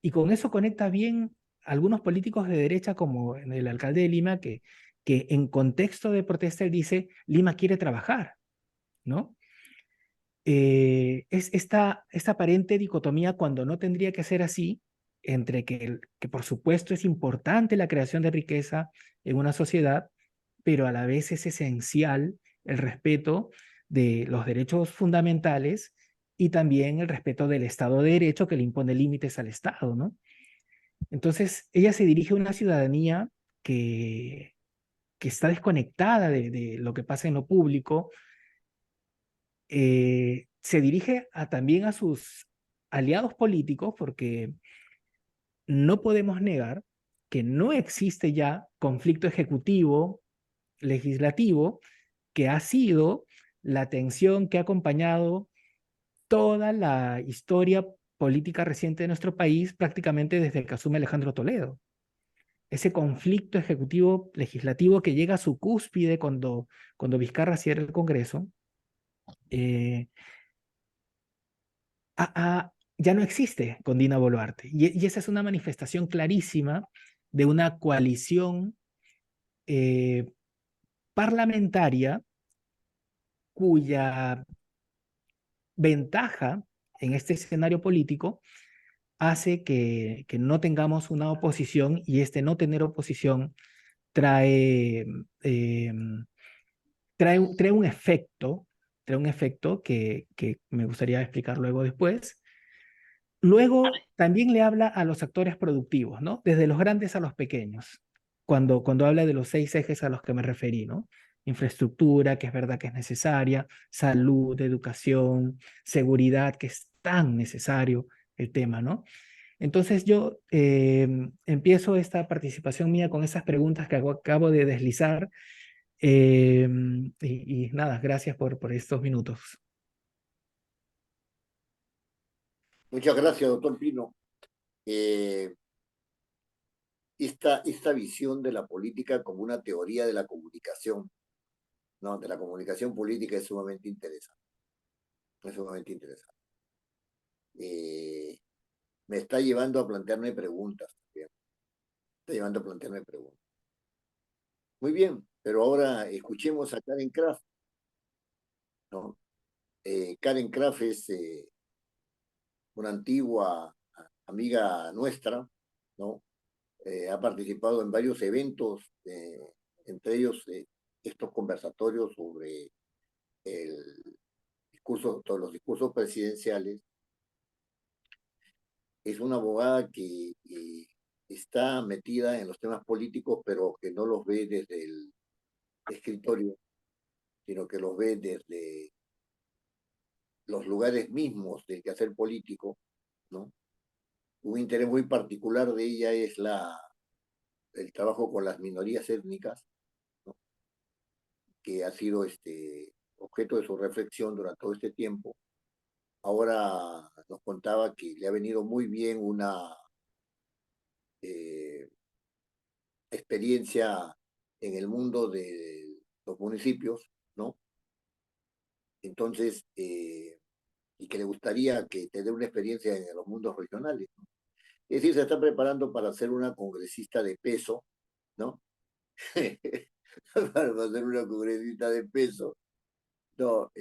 Y con eso conecta bien algunos políticos de derecha, como el alcalde de Lima, que en contexto de protesta él dice: Lima quiere trabajar, ¿no? Es esta aparente dicotomía, cuando no tendría que ser así, entre que por supuesto es importante la creación de riqueza en una sociedad, pero a la vez es esencial el respeto de los derechos fundamentales y también el respeto del Estado de Derecho, que le impone límites al Estado, ¿no? Entonces, ella se dirige a una ciudadanía que, que está desconectada de lo que pasa en lo público. Se dirige también a sus aliados políticos, porque no podemos negar que no existe ya conflicto ejecutivo, legislativo, que ha sido la tensión que ha acompañado toda la historia política reciente de nuestro país, prácticamente desde que asume Alejandro Toledo. Ese conflicto ejecutivo legislativo que llega a su cúspide cuando Vizcarra cierra el Congreso, ya no existe con Dina Boluarte. Y esa es una manifestación clarísima de una coalición parlamentaria cuya ventaja en este escenario político hace que no tengamos una oposición, y este no tener oposición trae, trae un efecto, que me gustaría explicar luego después. Luego también le habla a los actores productivos, ¿no? Desde los grandes a los pequeños, cuando habla de los 6 ejes a los que me referí, ¿no? Infraestructura, que es verdad que es necesaria, salud, educación, seguridad, que es tan necesario el tema, ¿no? Entonces yo empiezo esta participación mía con esas preguntas que acabo de deslizar, y nada, gracias por estos minutos. Muchas gracias, doctor Pino. Esta visión de la política como una teoría de la comunicación, ¿no? De la comunicación política es sumamente interesante. Es sumamente interesante. Me está llevando a plantearme preguntas también. Me está llevando a plantearme preguntas. Muy bien, pero ahora escuchemos a Karen Kraft, ¿no? Karen Kraft es una antigua amiga nuestra, ¿no? Ha participado en varios eventos, entre ellos estos conversatorios sobre todos los discursos presidenciales. Es una abogada que está metida en los temas políticos, pero que no los ve desde el escritorio, sino que los ve desde los lugares mismos del quehacer político, ¿no? Un interés muy particular de ella es el trabajo con las minorías étnicas, ¿no? Que ha sido objeto de su reflexión durante todo este tiempo. Ahora nos contaba que le ha venido muy bien una experiencia en el mundo de los municipios, ¿no? Entonces, y que le gustaría que tener una experiencia en los mundos regionales, ¿no? Es decir, se está preparando para ser una congresista de peso, ¿no? Para ser una congresista de peso, ¿no?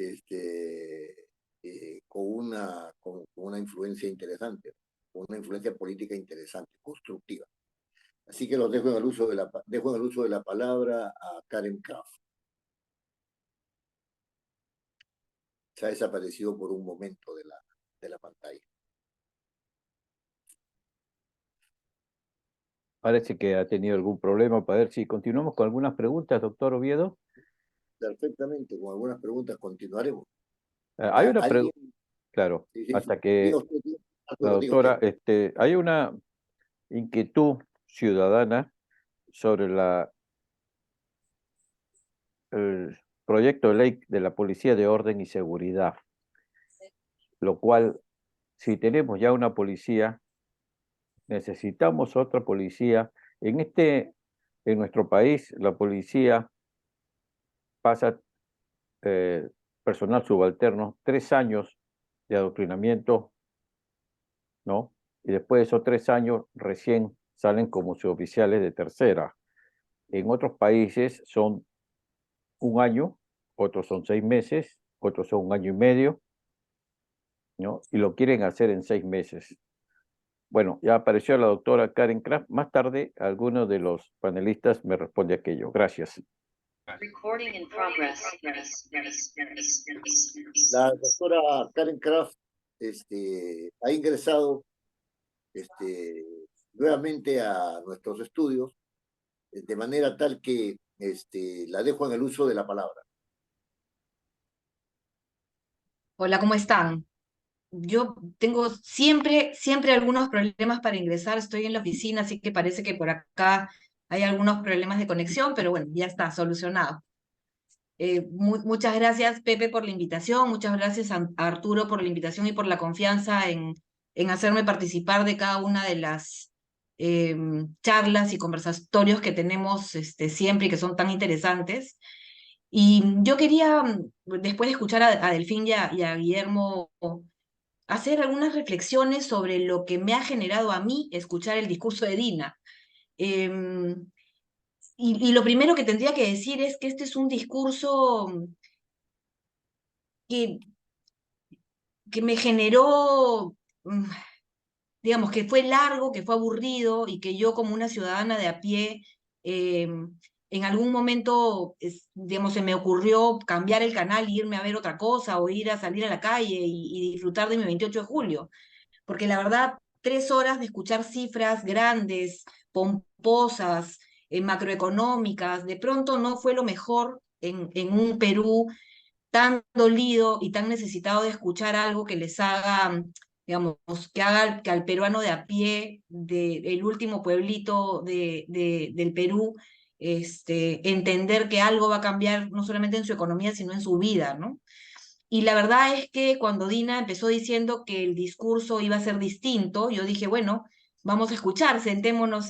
Con una influencia interesante, con una influencia política interesante, constructiva. Así que los dejo en el uso de la palabra a Karen Kraft. Se ha desaparecido por un momento de la pantalla. Parece que ha tenido algún problema. Para ver si continuamos con algunas preguntas, doctor Oviedo. Perfectamente, con algunas preguntas continuaremos. Hay una ¿Alguien? pregunta, claro, Sí, sí, hasta sí. que Diga usted, la Arturo, diga usted. doctora, hay una inquietud ciudadana sobre el proyecto de ley de la Policía de Orden y Seguridad, lo cual, si tenemos ya una policía, necesitamos otra policía. En nuestro país, la policía pasa personal subalterno 3 años de adoctrinamiento, ¿no? Y después de esos 3 años recién salen como suboficiales de tercera. En otros países son 1 año, otros son 6 meses, otros son 1 año y medio, ¿no? Y lo quieren hacer en 6 meses. Bueno, ya apareció la doctora Karen Kraft. Más tarde, alguno de los panelistas me responde aquello. Gracias. Recording in progress. La doctora Karen Kraft ha ingresado nuevamente a nuestros estudios, de manera tal que la dejo en el uso de la palabra. Hola, ¿cómo están? Yo tengo siempre algunos problemas para ingresar. Estoy en la oficina, así que parece que por acá hay algunos problemas de conexión, pero bueno, ya está solucionado. Muchas gracias, Pepe, por la invitación. Muchas gracias a Arturo por la invitación y por la confianza en hacerme participar de cada una de las charlas y conversatorios que tenemos siempre y que son tan interesantes. Y yo quería, después de escuchar a Delfín y a Guillermo, hacer algunas reflexiones sobre lo que me ha generado a mí escuchar el discurso de Dina. Y lo primero que tendría que decir es que este es un discurso que, que me generó, digamos, que fue largo, que fue aburrido y que yo como una ciudadana de a pie, en algún momento, digamos, se me ocurrió cambiar el canal e irme a ver otra cosa o ir a salir a la calle y disfrutar de mi 28 de julio. Porque la verdad, 3 horas de escuchar cifras grandes, pomposas, macroeconómicas, de pronto no fue lo mejor en un Perú tan dolido y tan necesitado de escuchar algo que les haga, digamos, que haga que al peruano de a pie, del último pueblito del Perú, entender que algo va a cambiar no solamente en su economía, sino en su vida, ¿no? Y la verdad es que cuando Dina empezó diciendo que el discurso iba a ser distinto, yo dije, bueno, vamos a escuchar, sentémonos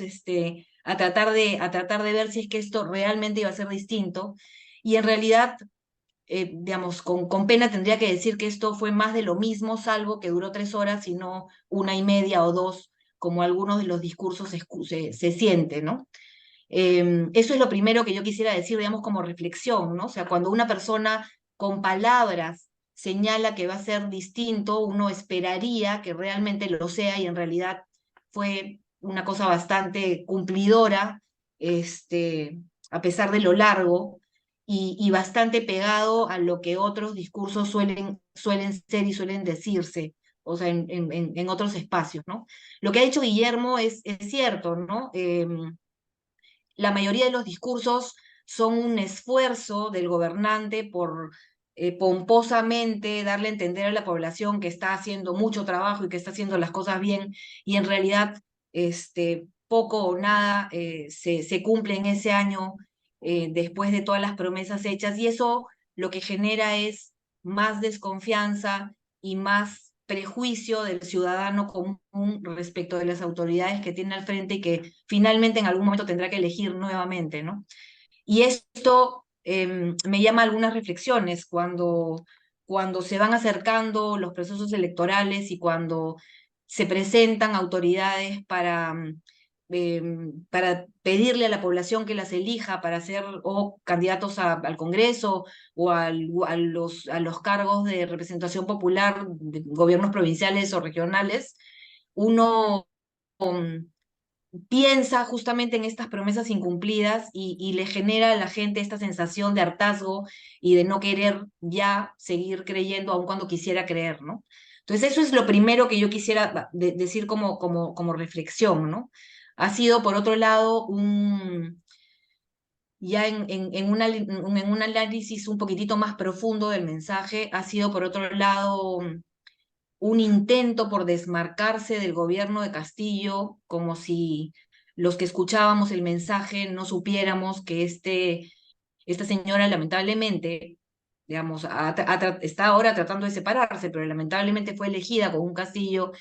a tratar de ver si es que esto realmente iba a ser distinto. Y en realidad, digamos, con pena tendría que decir que esto fue más de lo mismo, salvo que duró 3 horas y no 1 y media o 2, como algunos de los discursos se siente, ¿no? Eso es lo primero que yo quisiera decir, digamos, como reflexión, ¿no? O sea, cuando una persona con palabras señala que va a ser distinto, uno esperaría que realmente lo sea y en realidad fue una cosa bastante cumplidora, a pesar de lo largo y bastante pegado a lo que otros discursos suelen ser y suelen decirse, o sea, en otros espacios, ¿no? Lo que ha dicho Guillermo es cierto, ¿no? La mayoría de los discursos son un esfuerzo del gobernante por pomposamente darle a entender a la población que está haciendo mucho trabajo y que está haciendo las cosas bien, y en realidad poco o nada se cumple en ese año después de todas las promesas hechas, y eso lo que genera es más desconfianza y más prejuicio del ciudadano común respecto de las autoridades que tiene al frente y que finalmente en algún momento tendrá que elegir nuevamente, ¿no? Y esto me llama a algunas reflexiones cuando se van acercando los procesos electorales y cuando se presentan autoridades para pedirle a la población que las elija para ser o candidatos al Congreso o a los cargos de representación popular de gobiernos provinciales o regionales, uno piensa justamente en estas promesas incumplidas y le genera a la gente esta sensación de hartazgo y de no querer ya seguir creyendo aun cuando quisiera creer, ¿no? Entonces eso es lo primero que yo quisiera decir como reflexión, ¿no? Ha sido, por otro lado, ya en un análisis un poquitito más profundo del mensaje, ha sido, por otro lado, un intento por desmarcarse del gobierno de Castillo, como si los que escuchábamos el mensaje no supiéramos que esta señora lamentablemente, digamos, está ahora tratando de separarse, pero lamentablemente fue elegida con un Castillo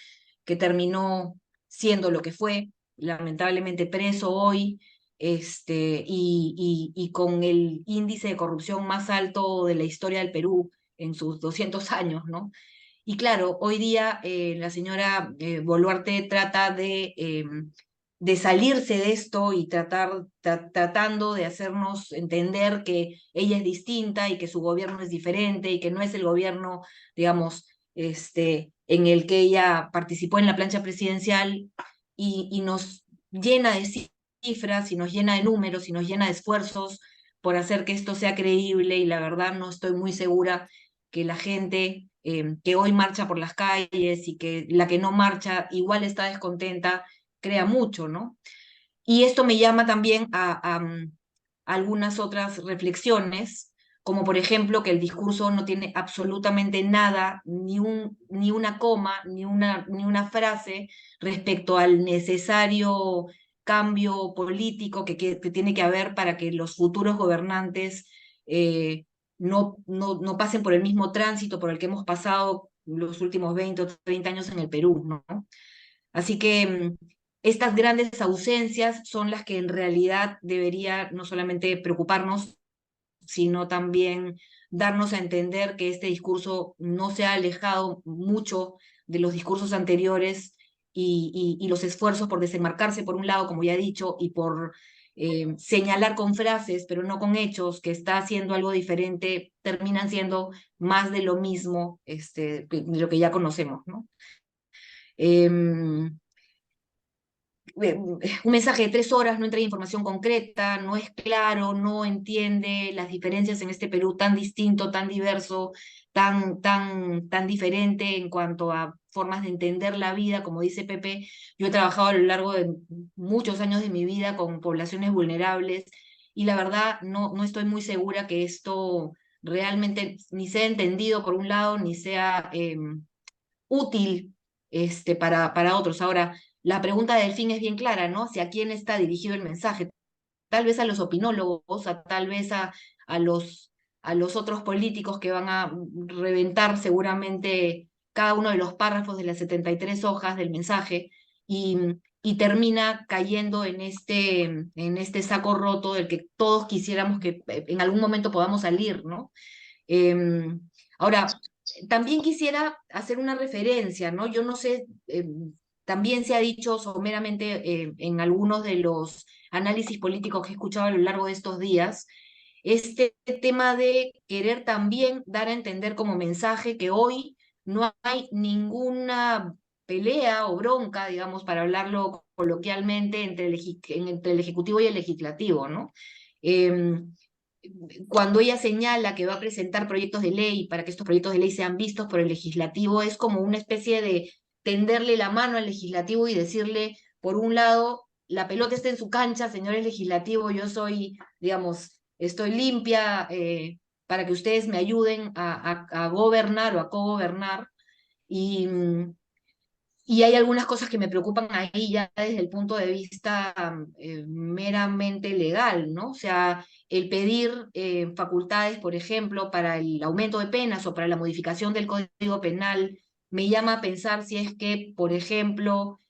que terminó siendo lo que fue, lamentablemente preso hoy, y con el índice de corrupción más alto de la historia del Perú en sus 200 años, ¿no? Y claro, hoy día la señora Boluarte trata de salirse de esto y tratando de hacernos entender que ella es distinta y que su gobierno es diferente y que no es el gobierno, digamos, en el que ella participó en la plancha presidencial y nos llena de cifras y nos llena de números y nos llena de esfuerzos por hacer que esto sea creíble, y la verdad no estoy muy segura que la gente que hoy marcha por las calles y que la que no marcha igual está descontenta, crea mucho, ¿no? Y esto me llama también a algunas otras reflexiones, como por ejemplo que el discurso no tiene absolutamente nada, ni una coma, ni una frase respecto al necesario cambio político que tiene que haber para que los futuros gobernantes no pasen por el mismo tránsito por el que hemos pasado los últimos 20 o 30 años en el Perú, ¿no? Así que estas grandes ausencias son las que en realidad debería no solamente preocuparnos, sino también darnos a entender que este discurso no se ha alejado mucho de los discursos anteriores y los esfuerzos por desenmarcarse por un lado, como ya he dicho, y por señalar con frases, pero no con hechos, que está haciendo algo diferente, terminan siendo más de lo mismo, de lo que ya conocemos, ¿no? Un mensaje de 3 horas, no entra información concreta, no es claro, no entiende las diferencias en este Perú tan distinto, tan diverso, tan diferente en cuanto a formas de entender la vida. Como dice Pepe, yo he trabajado a lo largo de muchos años de mi vida con poblaciones vulnerables y la verdad no estoy muy segura que esto realmente ni sea entendido por un lado, ni sea útil para otros. Ahora, la pregunta del fin es bien clara, ¿no? ¿Hacia quién está dirigido el mensaje? Tal vez a los opinólogos, tal vez a los otros políticos que van a reventar seguramente cada uno de los párrafos de las 73 hojas del mensaje y, y termina cayendo en este saco roto del que todos quisiéramos que en algún momento podamos salir, ¿no? Ahora, también quisiera hacer una referencia, ¿no? Yo no sé, también se ha dicho someramente en algunos de los análisis políticos que he escuchado a lo largo de estos días, este tema de querer también dar a entender como mensaje que hoy no hay ninguna pelea o bronca, digamos, para hablarlo coloquialmente, entre el Ejecutivo y el Legislativo, ¿no? Cuando ella señala que va a presentar proyectos de ley para que estos proyectos de ley sean vistos por el legislativo, es como una especie de tenderle la mano al legislativo y decirle, por un lado, la pelota está en su cancha, señores legislativos, yo soy, digamos, estoy limpia para que ustedes me ayuden a gobernar o a cogobernar. Y, y hay algunas cosas que me preocupan ahí ya desde el punto de vista meramente legal, ¿no? O sea, el pedir facultades, por ejemplo, para el aumento de penas o para la modificación del Código Penal, me llama a pensar si es que, por ejemplo,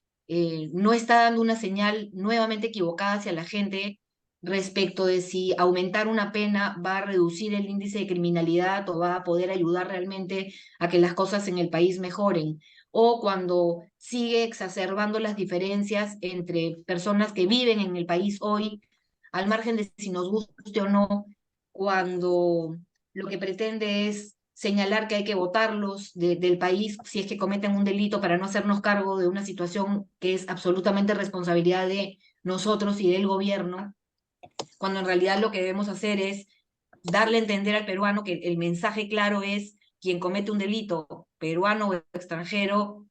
no está dando una señal nuevamente equivocada hacia la gente respecto de si aumentar una pena va a reducir el índice de criminalidad o va a poder ayudar realmente a que las cosas en el país mejoren, o cuando sigue exacerbando las diferencias entre personas que viven en el país hoy, al margen de si nos guste o no, cuando lo que pretende es señalar que hay que votarlos del país si es que cometen un delito para no hacernos cargo de una situación que es absolutamente responsabilidad de nosotros y del gobierno, cuando en realidad lo que debemos hacer es darle a entender al peruano que el mensaje claro es: quien comete un delito, peruano o extranjero,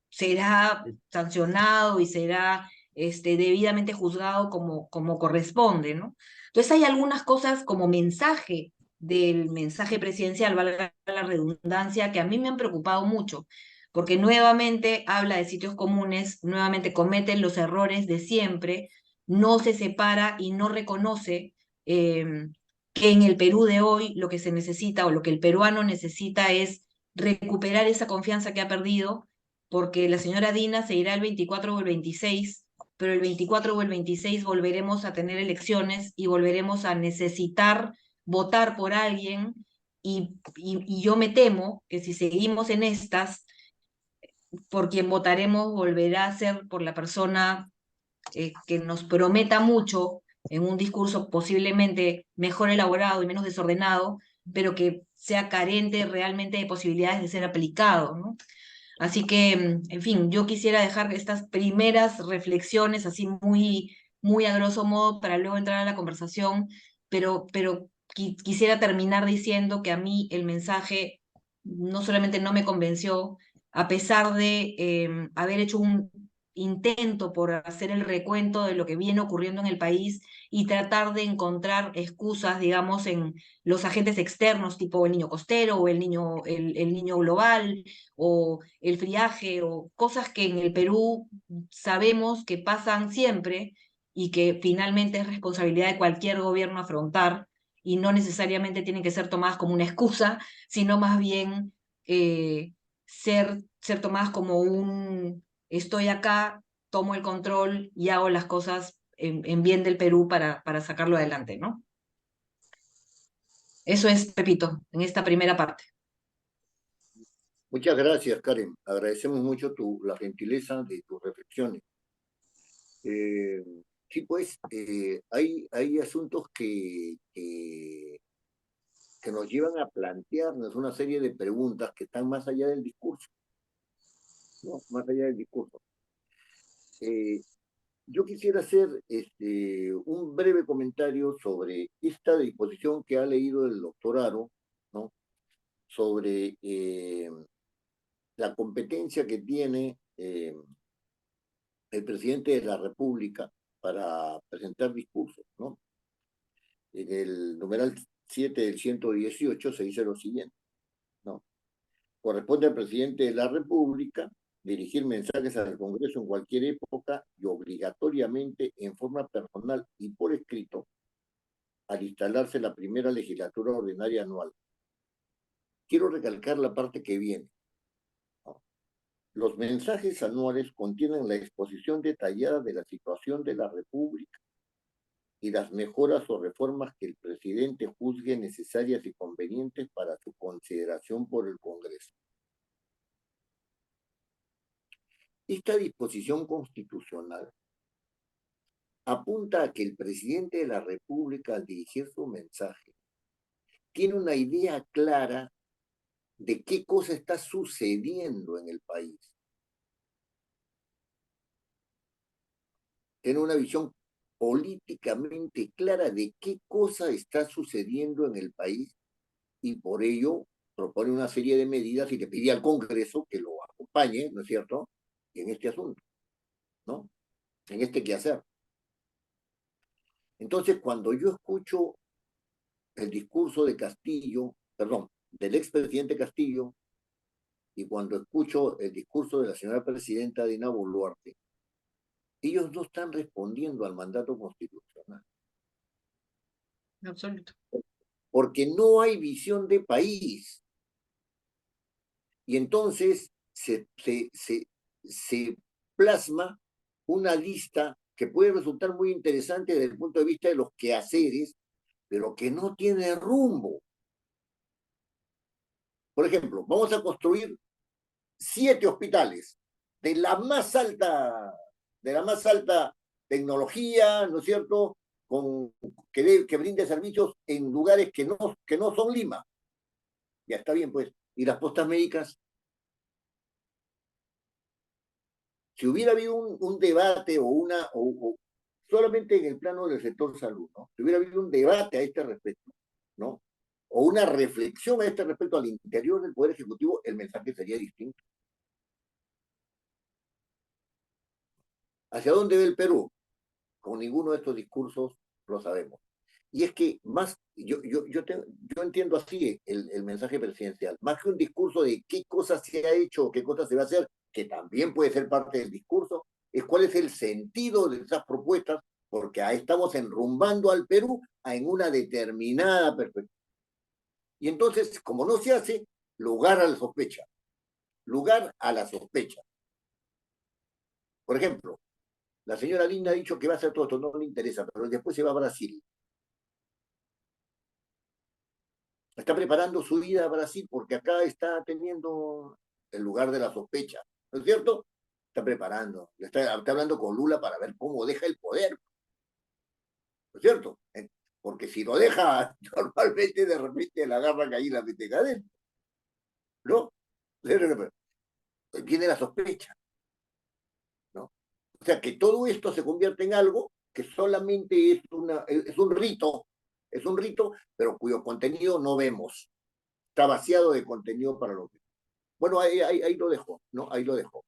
será sancionado y será debidamente juzgado como corresponde, ¿no? Entonces hay algunas cosas como mensaje del mensaje presidencial, valga la redundancia, que a mí me han preocupado mucho, porque nuevamente habla de sitios comunes, nuevamente cometen los errores de siempre, no se separa y no reconoce que en el Perú de hoy lo que se necesita o lo que el peruano necesita es recuperar esa confianza que ha perdido, porque la señora Dina se irá el 24 o el 26, pero el 24 o el 26 volveremos a tener elecciones y volveremos a necesitar votar por alguien y yo me temo que si seguimos en estas, por quien votaremos volverá a ser por la persona que nos prometa mucho en un discurso posiblemente mejor elaborado y menos desordenado, pero que sea carente realmente de posibilidades de ser aplicado, ¿no? Así que, en fin, yo quisiera dejar estas primeras reflexiones así muy a grosso modo para luego entrar a la conversación, pero quisiera terminar diciendo que a mí el mensaje no solamente no me convenció, a pesar de haber hecho un intento por hacer el recuento de lo que viene ocurriendo en el país y tratar de encontrar excusas, digamos, en los agentes externos, tipo el niño costero o el niño global o el friaje o cosas que en el Perú sabemos que pasan siempre y que finalmente es responsabilidad de cualquier gobierno afrontar y no necesariamente tienen que ser tomadas como una excusa, sino más bien ser tomadas como un estoy acá, tomo el control y hago las cosas en bien del Perú para sacarlo adelante, ¿no? Eso es, Pepito, en esta primera parte. Muchas gracias, Karen. Agradecemos mucho la gentileza de tus reflexiones. Sí, pues, hay asuntos que nos llevan a plantearnos una serie de preguntas que están más allá del discurso, ¿no? Más allá del discurso. Yo quisiera hacer un breve comentario sobre esta disposición que ha leído el doctor Aro, ¿no? Sobre la competencia que tiene el presidente de la República para presentar discursos, ¿no? En el numeral 7 del 118 se dice lo siguiente, ¿no? Corresponde al presidente de la República dirigir mensajes al Congreso en cualquier época y obligatoriamente en forma personal y por escrito al instalarse la primera legislatura ordinaria anual. Quiero recalcar la parte que viene, ¿no? Los mensajes anuales contienen la exposición detallada de la situación de la República y las mejoras o reformas que el presidente juzgue necesarias y convenientes para su consideración por el Congreso. Esta disposición constitucional apunta a que el presidente de la República, al dirigir su mensaje, tiene una idea clara de qué cosa está sucediendo en el país. Tiene una visión políticamente clara de qué cosa está sucediendo en el país y por ello propone una serie de medidas y le pide al Congreso que lo acompañe, ¿no es cierto?, en este asunto, ¿no?, en este quehacer. Entonces, cuando yo escucho el discurso de Castillo, perdón, del expresidente Castillo, y cuando escucho el discurso de la señora presidenta Dina Boluarte, ellos no están respondiendo al mandato constitucional. En absoluto. Porque no hay visión de país. Y entonces se plasma una lista que puede resultar muy interesante desde el punto de vista de los quehaceres, pero que no tiene rumbo. Por ejemplo, vamos a construir 7 hospitales de la más alta tecnología, ¿no es cierto?, que brinde servicios en lugares que no son Lima. Ya está bien, pues. ¿Y las postas médicas? Si hubiera habido un debate o solamente en el plano del sector salud, ¿no?, si hubiera habido un debate a este respecto, ¿no?, o una reflexión a este respecto al interior del Poder Ejecutivo, el mensaje sería distinto. ¿Hacia dónde ve el Perú? Con ninguno de estos discursos lo sabemos. Y es que yo entiendo así el mensaje presidencial, más que un discurso de qué cosas se ha hecho o qué cosas se va a hacer, que también puede ser parte del discurso, es cuál es el sentido de esas propuestas, porque ahí estamos enrumbando al Perú en una determinada perspectiva. Y entonces, como no se hace, lugar a la sospecha. Lugar a la sospecha. Por ejemplo, la señora Linda ha dicho que va a hacer todo esto, no le interesa, pero después se va a Brasil. Está preparando su ida a Brasil porque acá está teniendo el lugar de la sospecha, ¿no es cierto? Está preparando, está hablando con Lula para ver cómo deja el poder, ¿no es cierto? Porque si lo deja, normalmente de repente la agarran ahí y la meten adentro, ¿no? Viene la sospecha, ¿no? O sea, que todo esto se convierte en algo que solamente es un rito, pero cuyo contenido no vemos. Está vaciado de contenido para los demás. Bueno, ahí lo dejo, ¿no? Ahí lo dejo.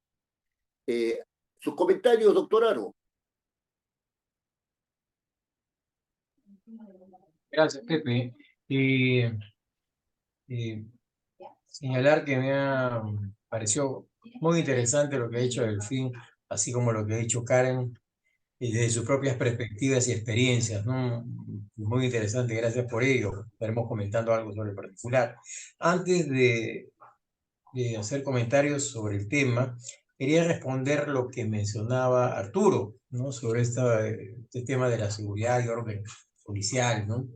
Sus comentarios, doctor Aro. Gracias, Pepe. Señalar que me ha parecido muy interesante lo que ha dicho Delfín, así como lo que ha dicho Karen, y desde sus propias perspectivas y experiencias, ¿no? Muy interesante, gracias por ello. Estaremos comentando algo sobre el particular. Antes de hacer comentarios sobre el tema, quería responder lo que mencionaba Arturo, ¿no?, sobre este tema de la seguridad y orden policial, ¿no?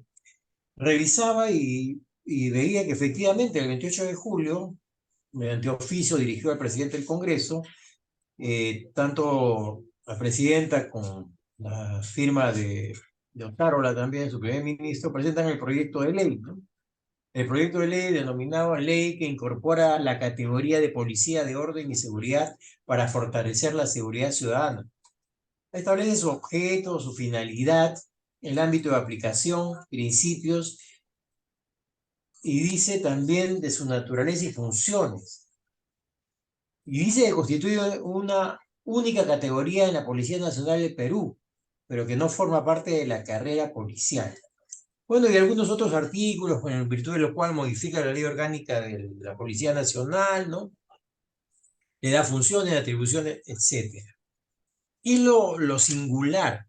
Revisaba y veía que efectivamente el 28 de julio mediante oficio dirigió al presidente del Congreso, tanto la presidenta con la firma de Otárola también, su primer ministro, presentan el proyecto de ley, ¿no? El proyecto de ley denominado ley que incorpora la categoría de policía de orden y seguridad para fortalecer la seguridad ciudadana. Establece su objeto, su finalidad, el ámbito de aplicación, principios, y dice también de su naturaleza y funciones. Y dice que constituye una única categoría en la Policía Nacional del Perú, pero que no forma parte de la carrera policial. Bueno, y algunos otros artículos, en virtud de los cuales modifica la ley orgánica de la Policía Nacional, ¿no? Le da funciones, atribuciones, etc. Y lo singular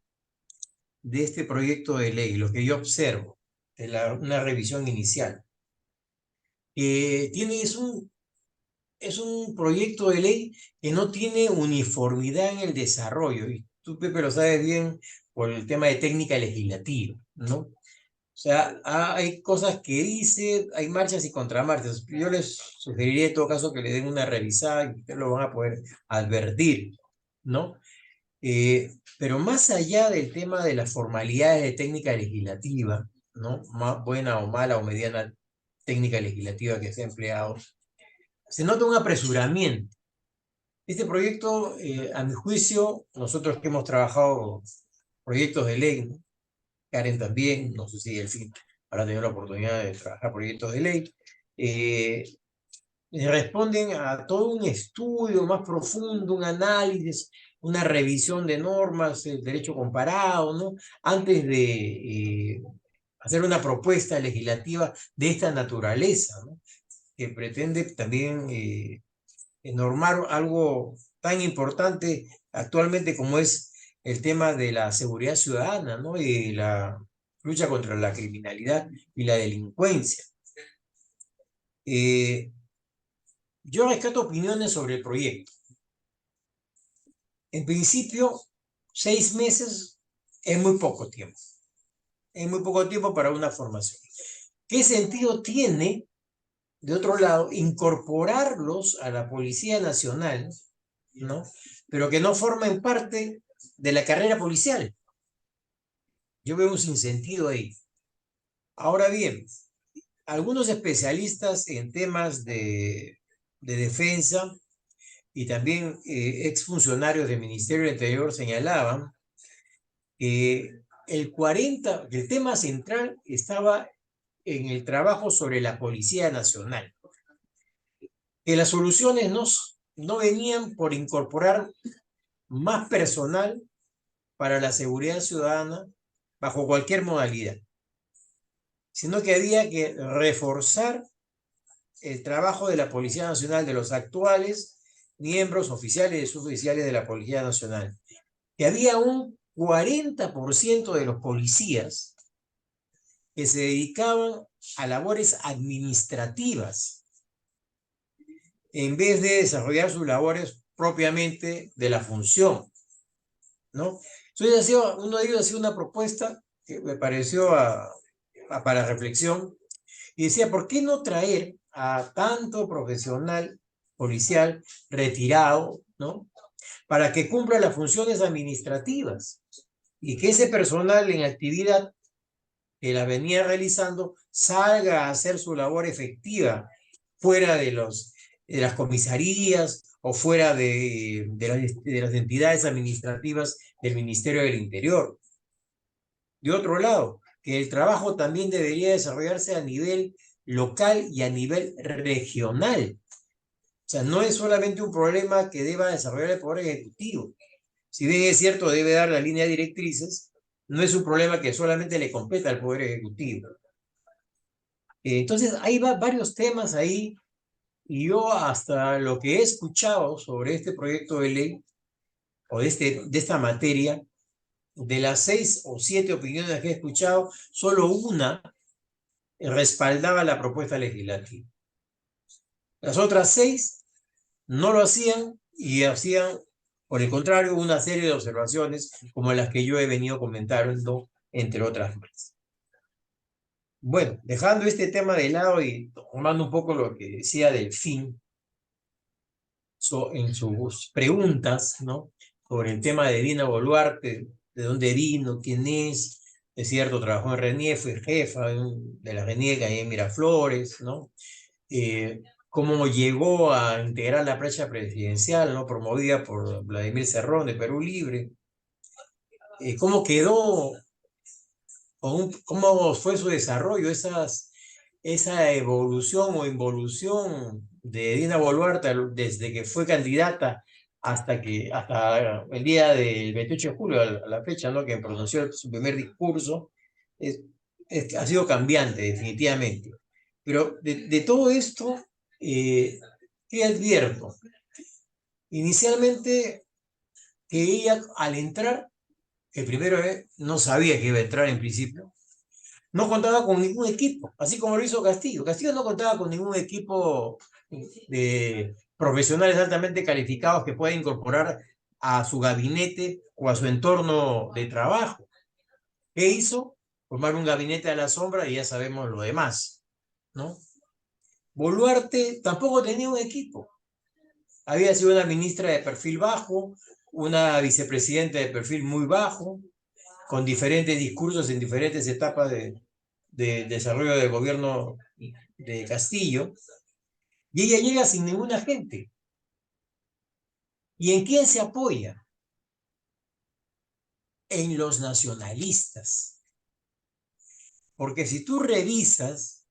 de este proyecto de ley, lo que yo observo de una revisión inicial, es un proyecto de ley que no tiene uniformidad en el desarrollo. Y tú, Pepe, lo sabes bien por el tema de técnica legislativa, ¿no? O sea, hay cosas que dice, hay marchas y contramarchas. Yo les sugeriría en todo caso que le den una revisada y ustedes lo van a poder advertir, ¿no? Pero más allá del tema de las formalidades de técnica legislativa, ¿no? Buena o mala o mediana técnica legislativa que se ha empleado, se nota un apresuramiento. Este proyecto, a mi juicio, nosotros que hemos trabajado proyectos de ley, ¿no? Karen también, no sé si Delfín habrá tenido la oportunidad de trabajar proyectos de ley, responden a todo un estudio más profundo, un análisis, una revisión de normas, el derecho comparado, ¿no? Antes de hacer una propuesta legislativa de esta naturaleza, ¿no? Que pretende también normar algo tan importante actualmente como es el tema de la seguridad ciudadana, ¿no? Y la lucha contra la criminalidad y la delincuencia. Yo rescato opiniones sobre el proyecto. En principio, 6 meses es muy poco tiempo. Es muy poco tiempo para una formación. ¿Qué sentido tiene, de otro lado, incorporarlos a la Policía Nacional, ¿no? Pero que no formen parte de la carrera policial? Yo veo un sinsentido ahí. Ahora bien, algunos especialistas en temas de defensa y también exfuncionarios del Ministerio del Interior señalaban que el tema central estaba en el trabajo sobre la Policía Nacional, que las soluciones no venían por incorporar más personal para la seguridad ciudadana bajo cualquier modalidad, sino que había que reforzar el trabajo de la Policía Nacional, de los actuales miembros oficiales y suboficiales de la Policía Nacional. Que había un 40% de los policías que se dedicaban a labores administrativas en vez de desarrollar sus labores propiamente de la función, ¿no? Entonces, uno de ellos hacía una propuesta que me pareció para reflexión y decía, ¿por qué no traer a tanto profesional policial retirado, ¿no? Para que cumpla las funciones administrativas y que ese personal en actividad que la venía realizando salga a hacer su labor efectiva fuera de las comisarías o fuera de las entidades administrativas del Ministerio del Interior. De otro lado, que el trabajo también debería desarrollarse a nivel local y a nivel regional. O sea, no es solamente un problema que deba desarrollar el Poder Ejecutivo. Si bien es cierto, debe dar las líneas directrices, no es un problema que solamente le competa al Poder Ejecutivo. Entonces, hay varios temas ahí, y yo hasta lo que he escuchado sobre este proyecto de ley, o de esta materia, de las 6 o 7 opiniones que he escuchado, solo una respaldaba la propuesta legislativa. Las otras 6 no lo hacían y hacían, por el contrario, una serie de observaciones como las que yo he venido comentando, entre otras más. Bueno, dejando este tema de lado y tomando un poco lo que decía Delfín, en sus preguntas, ¿no? Sobre el tema de Dina Boluarte, de dónde vino, quién es cierto, trabajó en RENIE, fue jefa de la RENIE ahí en Miraflores, ¿no? Cómo llegó a integrar la plancha presidencial, ¿no? Promovida por Vladimir Cerrón de Perú Libre. Cómo quedó, cómo fue su desarrollo, esa evolución o involución de Dina Boluarte desde que fue candidata hasta el día del 28 de julio, a la fecha, ¿no? Que pronunció su primer discurso, ha sido cambiante, definitivamente. Pero de todo esto, ¿qué advierto? Inicialmente, que ella al entrar, que primero no sabía que iba a entrar en principio, no contaba con ningún equipo, así como lo hizo Castillo. Castillo no contaba con ningún equipo de profesionales altamente calificados que pueda incorporar a su gabinete o a su entorno de trabajo. ¿Qué hizo? Formar un gabinete a la sombra y ya sabemos lo demás, ¿no? Boluarte tampoco tenía un equipo. Había sido una ministra de perfil bajo, una vicepresidenta de perfil muy bajo, con diferentes discursos en diferentes etapas de desarrollo del gobierno de Castillo, y ella llega sin ninguna gente. ¿Y en quién se apoya? En los nacionalistas. Porque si tú revisas,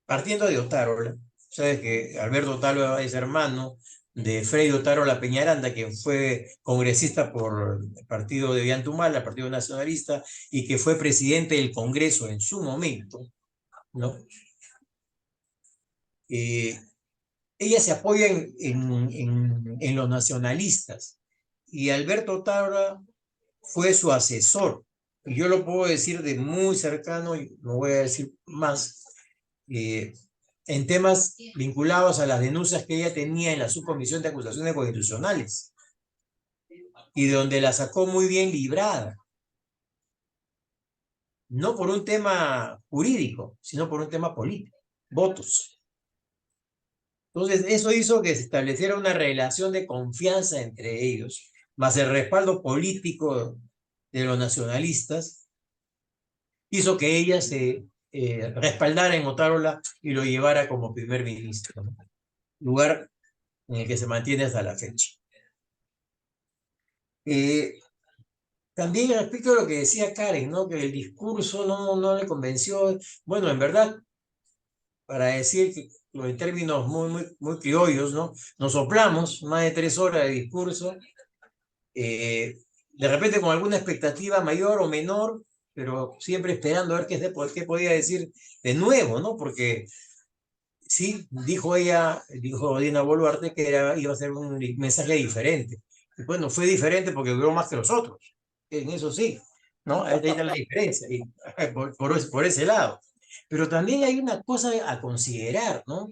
partiendo de Otárola, sabes que Alberto Otárola es hermano de Freddy Otárola Peñaranda, quien fue congresista por el partido de Ollantumala, el Partido Nacionalista, y que fue presidente del Congreso en su momento, ¿no? Ella se apoya en los nacionalistas, y Alberto Otárola fue su asesor. Y yo lo puedo decir de muy cercano, y no voy a decir más, en temas vinculados a las denuncias que ella tenía en la subcomisión de acusaciones constitucionales, y de donde la sacó muy bien librada, no por un tema jurídico, sino por un tema político, votos. Entonces, eso hizo que se estableciera una relación de confianza entre ellos, más el respaldo político de los nacionalistas, hizo que ella se respaldara en Otárola y lo llevara como primer ministro, ¿no? Lugar en el que se mantiene hasta la fecha. También respecto a lo que decía Karen, ¿no? Que el discurso no le convenció. Bueno, en verdad, para decir que en términos muy criollos, ¿no? Nos soplamos más de 3 horas de discurso, de repente con alguna expectativa mayor o menor, pero siempre esperando a ver qué podía decir de nuevo, ¿no? Porque sí, dijo Dina Boluarte que iba a ser un mensaje diferente. Y bueno, fue diferente porque duró más que los otros. En eso sí, ¿no? Ahí está la diferencia, y por ese lado. Pero también hay una cosa a considerar, ¿no?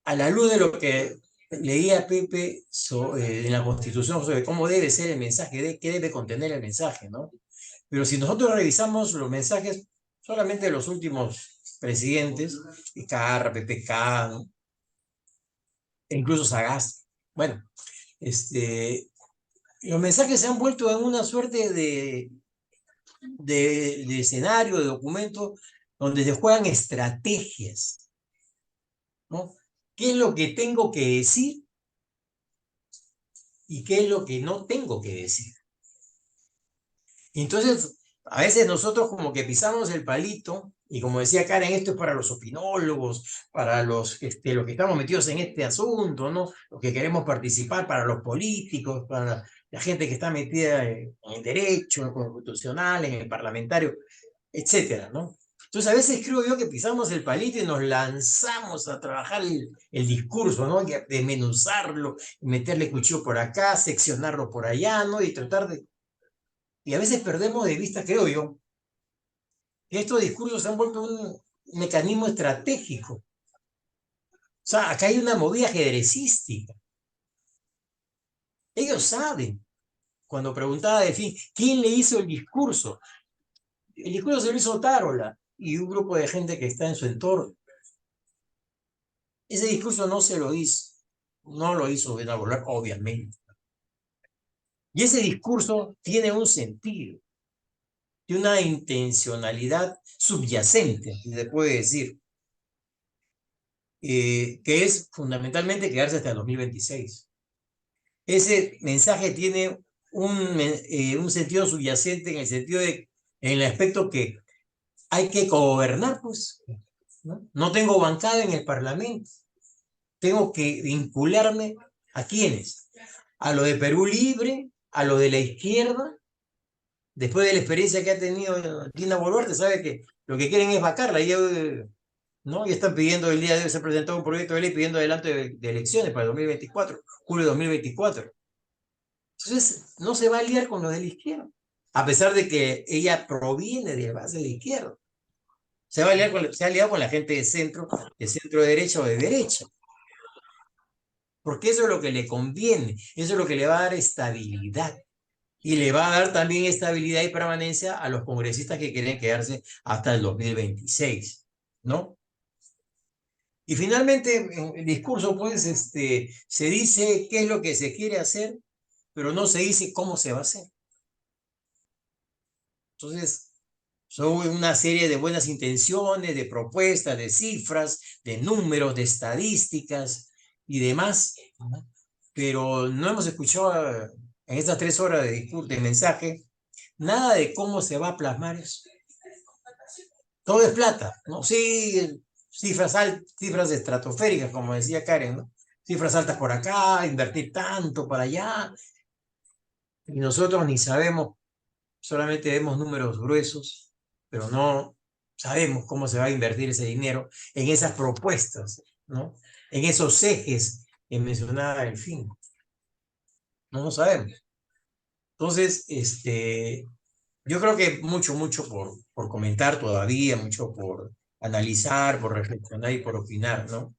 A la luz de lo que leía Pepe en la Constitución sobre cómo debe ser el mensaje, qué debe contener el mensaje, ¿no? Pero si nosotros revisamos los mensajes solamente de los últimos presidentes, Vizcarra, PPK, ¿no? E incluso Sagasti, bueno, los mensajes se han vuelto en una suerte de escenario, de documento, donde se juegan estrategias, ¿no? ¿Qué es lo que tengo que decir y qué es lo que no tengo que decir? Y entonces, a veces nosotros como que pisamos el palito, y como decía Karen, esto es para los opinólogos, para los que estamos metidos en este asunto, ¿no? Los que queremos participar, para los políticos, para la gente que está metida en el derecho, en el constitucional, en el parlamentario, etcétera, ¿no? Entonces, a veces creo yo que pisamos el palito y nos lanzamos a trabajar el discurso, ¿no? Y a desmenuzarlo, meterle cuchillo por acá, seccionarlo por allá, ¿no? Y tratar de... Y a veces perdemos de vista, creo yo, que estos discursos se han vuelto un mecanismo estratégico. O sea, acá hay una movida ajedrecística. Ellos saben, cuando preguntaba de fin, ¿quién le hizo el discurso? El discurso se lo hizo Otárola y un grupo de gente que está en su entorno. Ese discurso no se lo hizo no lo hizo Dina Boluarte, obviamente. Y ese discurso tiene un sentido, tiene una intencionalidad subyacente, si se puede decir, que es fundamentalmente quedarse hasta el 2026. Ese mensaje tiene un sentido subyacente en el sentido de, en el aspecto que hay que gobernar, pues, ¿no? No tengo bancada en el Parlamento. Tengo que vincularme ¿a quiénes? A lo de Perú Libre, a lo de la izquierda. Después de la experiencia que ha tenido Dina Boluarte, sabe que lo que quieren es vacarla. ¿No? Y están pidiendo, el día de hoy se ha presentado un proyecto de ley pidiendo adelanto de elecciones para el 2024, julio de 2024. Entonces, no se va a liar con los de la izquierda, a pesar de que ella proviene de base de la izquierda. Se va a liar se ha liado con la gente de centro derecha o de derecha. Porque eso es lo que le conviene, eso es lo que le va a dar estabilidad. Y le va a dar también estabilidad y permanencia a los congresistas que quieren quedarse hasta el 2026, ¿no? Y finalmente, en el discurso, pues, se dice qué es lo que se quiere hacer, pero no se dice cómo se va a hacer. Entonces, son una serie de buenas intenciones, de propuestas, de cifras, de números, de estadísticas y demás, ¿no? Pero no hemos escuchado en estas 3 horas de mensaje nada de cómo se va a plasmar eso. Todo es plata, ¿no? Sí, cifras estratosféricas, como decía Karen, ¿no? Cifras altas por acá, invertir tanto para allá, y nosotros ni sabemos, solamente vemos números gruesos, pero no sabemos cómo se va a invertir ese dinero en esas propuestas, ¿no? En esos ejes que mencionaba el fin. No lo sabemos. Entonces, yo creo que mucho por comentar todavía, mucho por analizar, por reflexionar y por opinar, ¿no?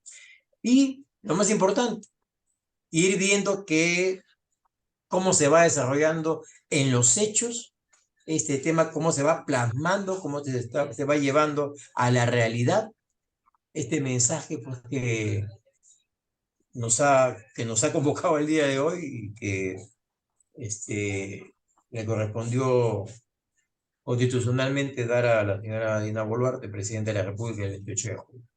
Y lo más importante, ir viendo cómo se va desarrollando en los hechos este tema, cómo se va plasmando, cómo se va llevando a la realidad este mensaje pues, que nos ha convocado el día de hoy y que le correspondió constitucionalmente dar a la señora Dina Boluarte, Presidenta de la República, el 28 de julio.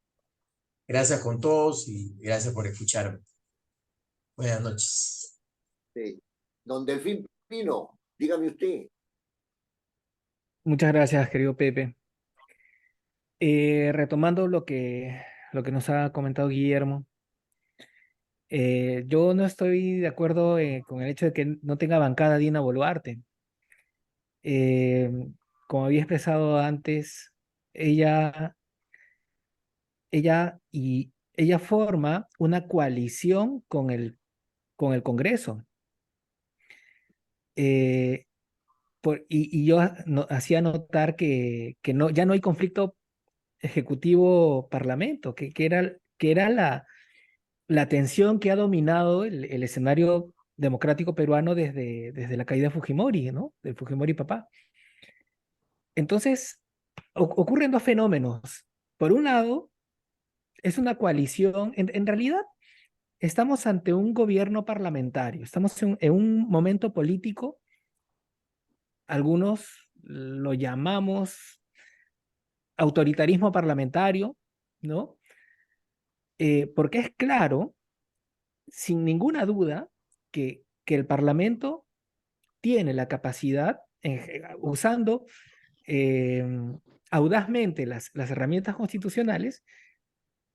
Gracias con todos y gracias por escucharme. Buenas noches. Sí. Don Delfín Pino, dígame usted. Muchas gracias, querido Pepe. Retomando lo que nos ha comentado Guillermo, yo no estoy de acuerdo con el hecho de que no tenga bancada Dina Boluarte. Eh, Como había expresado antes, ella, ella forma una coalición con el Congreso. Eh, y yo hacía notar que no, ya no hay conflicto ejecutivo-parlamento, que era la tensión que ha dominado el escenario democrático peruano desde la caída de Fujimori, ¿no? Del Fujimori papá. Entonces, ocurren dos fenómenos. Por un lado, es una coalición, en realidad estamos ante un gobierno parlamentario, estamos en un momento político, algunos lo llamamos autoritarismo parlamentario, ¿no? Porque es claro, sin ninguna duda, que el Parlamento tiene la capacidad, usando eh, audazmente las herramientas constitucionales,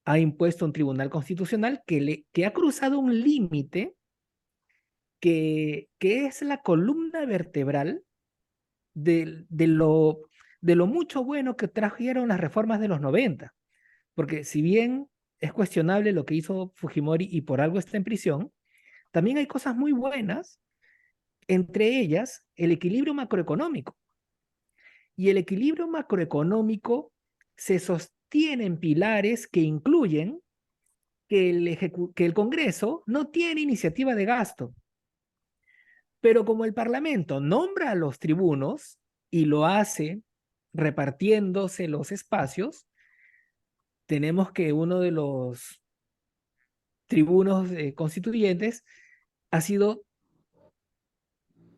ha impuesto un tribunal constitucional que ha cruzado un límite que es la columna vertebral de lo mucho bueno que trajeron las reformas de los 90. Porque si bien es cuestionable lo que hizo Fujimori y por algo está en prisión, también hay cosas muy buenas, entre ellas el equilibrio macroeconómico. Y el equilibrio macroeconómico se sostiene en pilares que incluyen que el Congreso no tiene iniciativa de gasto. Pero como el Parlamento nombra a los tribunos y lo hace repartiéndose los espacios, tenemos que uno tribunos constituyentes, ha sido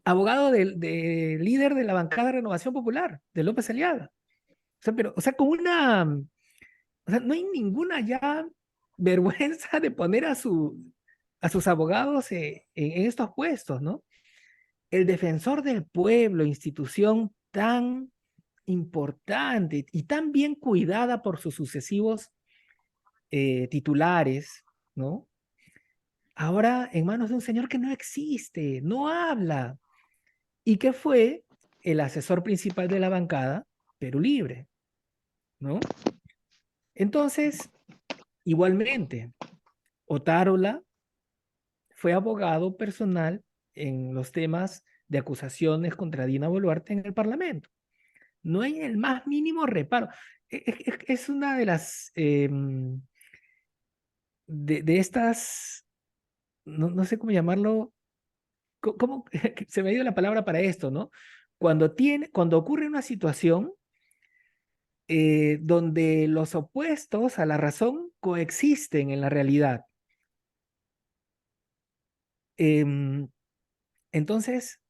abogado de líder de la bancada de Renovación Popular, de López Aliaga. O sea, o sea, no hay ninguna ya vergüenza de poner a sus abogados en estos puestos, ¿no? El defensor del pueblo, institución tan importante y tan bien cuidada por sus sucesivos titulares, ¿no? Ahora en manos de un señor que no existe, no habla, y que fue el asesor principal de la bancada, Perú Libre, ¿no? Entonces, igualmente, Otárola fue abogado personal en los temas de acusaciones contra Dina Boluarte en el Parlamento. No hay el más mínimo reparo. Es una de las, de estas, no sé cómo llamarlo, ¿cómo? Se me ha ido la palabra para esto, ¿no? Cuando ocurre una situación donde los opuestos a la razón coexisten en la realidad. Entonces,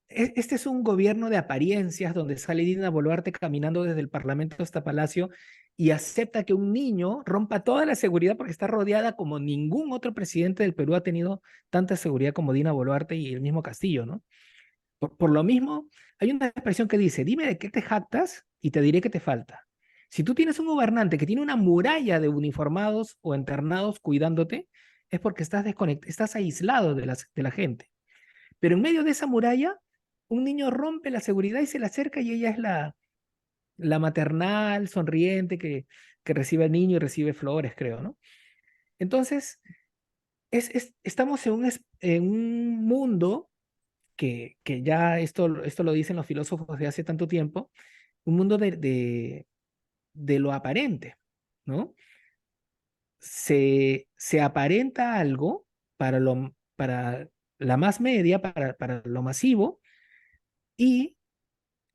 este es un gobierno de apariencias donde sale Dina Boluarte caminando desde el Parlamento hasta Palacio y acepta que un niño rompa toda la seguridad porque está rodeada como ningún otro presidente del Perú ha tenido tanta seguridad como Dina Boluarte y el mismo Castillo, ¿no? Por lo mismo, hay una expresión que dice, dime de qué te jactas y te diré qué te falta. Si tú tienes un gobernante que tiene una muralla de uniformados o internados cuidándote, es porque estás estás aislado de la gente. Pero en medio de esa muralla, un niño rompe la seguridad y se le acerca y ella es la maternal, sonriente, que recibe al niño y recibe flores, creo, ¿no? Entonces, estamos en un mundo que ya esto lo dicen los filósofos de hace tanto tiempo, un mundo de lo aparente, ¿no? Se aparenta algo para la más media, para lo masivo, y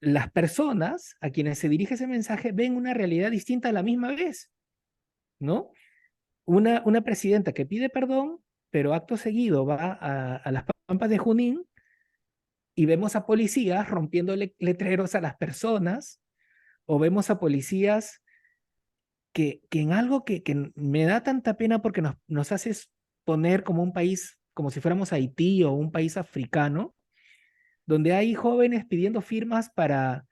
las personas a quienes se dirige ese mensaje ven una realidad distinta a la misma vez, ¿no? Una presidenta que pide perdón, pero acto seguido va a las Pampas de Junín y vemos a policías rompiendo letreros a las personas, o vemos a policías que en algo que me da tanta pena porque nos hace poner como un país, como si fuéramos Haití o un país africano, donde hay jóvenes pidiendo firmas para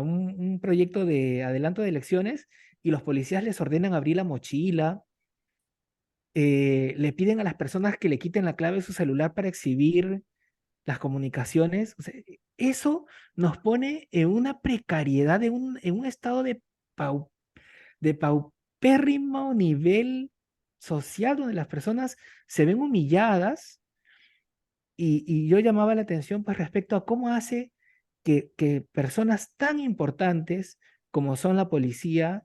un proyecto de adelanto de elecciones y los policías les ordenan abrir la mochila, le piden a las personas que le quiten la clave de su celular para exhibir las comunicaciones. O sea, eso nos pone en una precariedad, en un estado de paupérrimo nivel social donde las personas se ven humilladas y yo llamaba la atención pues respecto a cómo hace que personas tan importantes como son la policía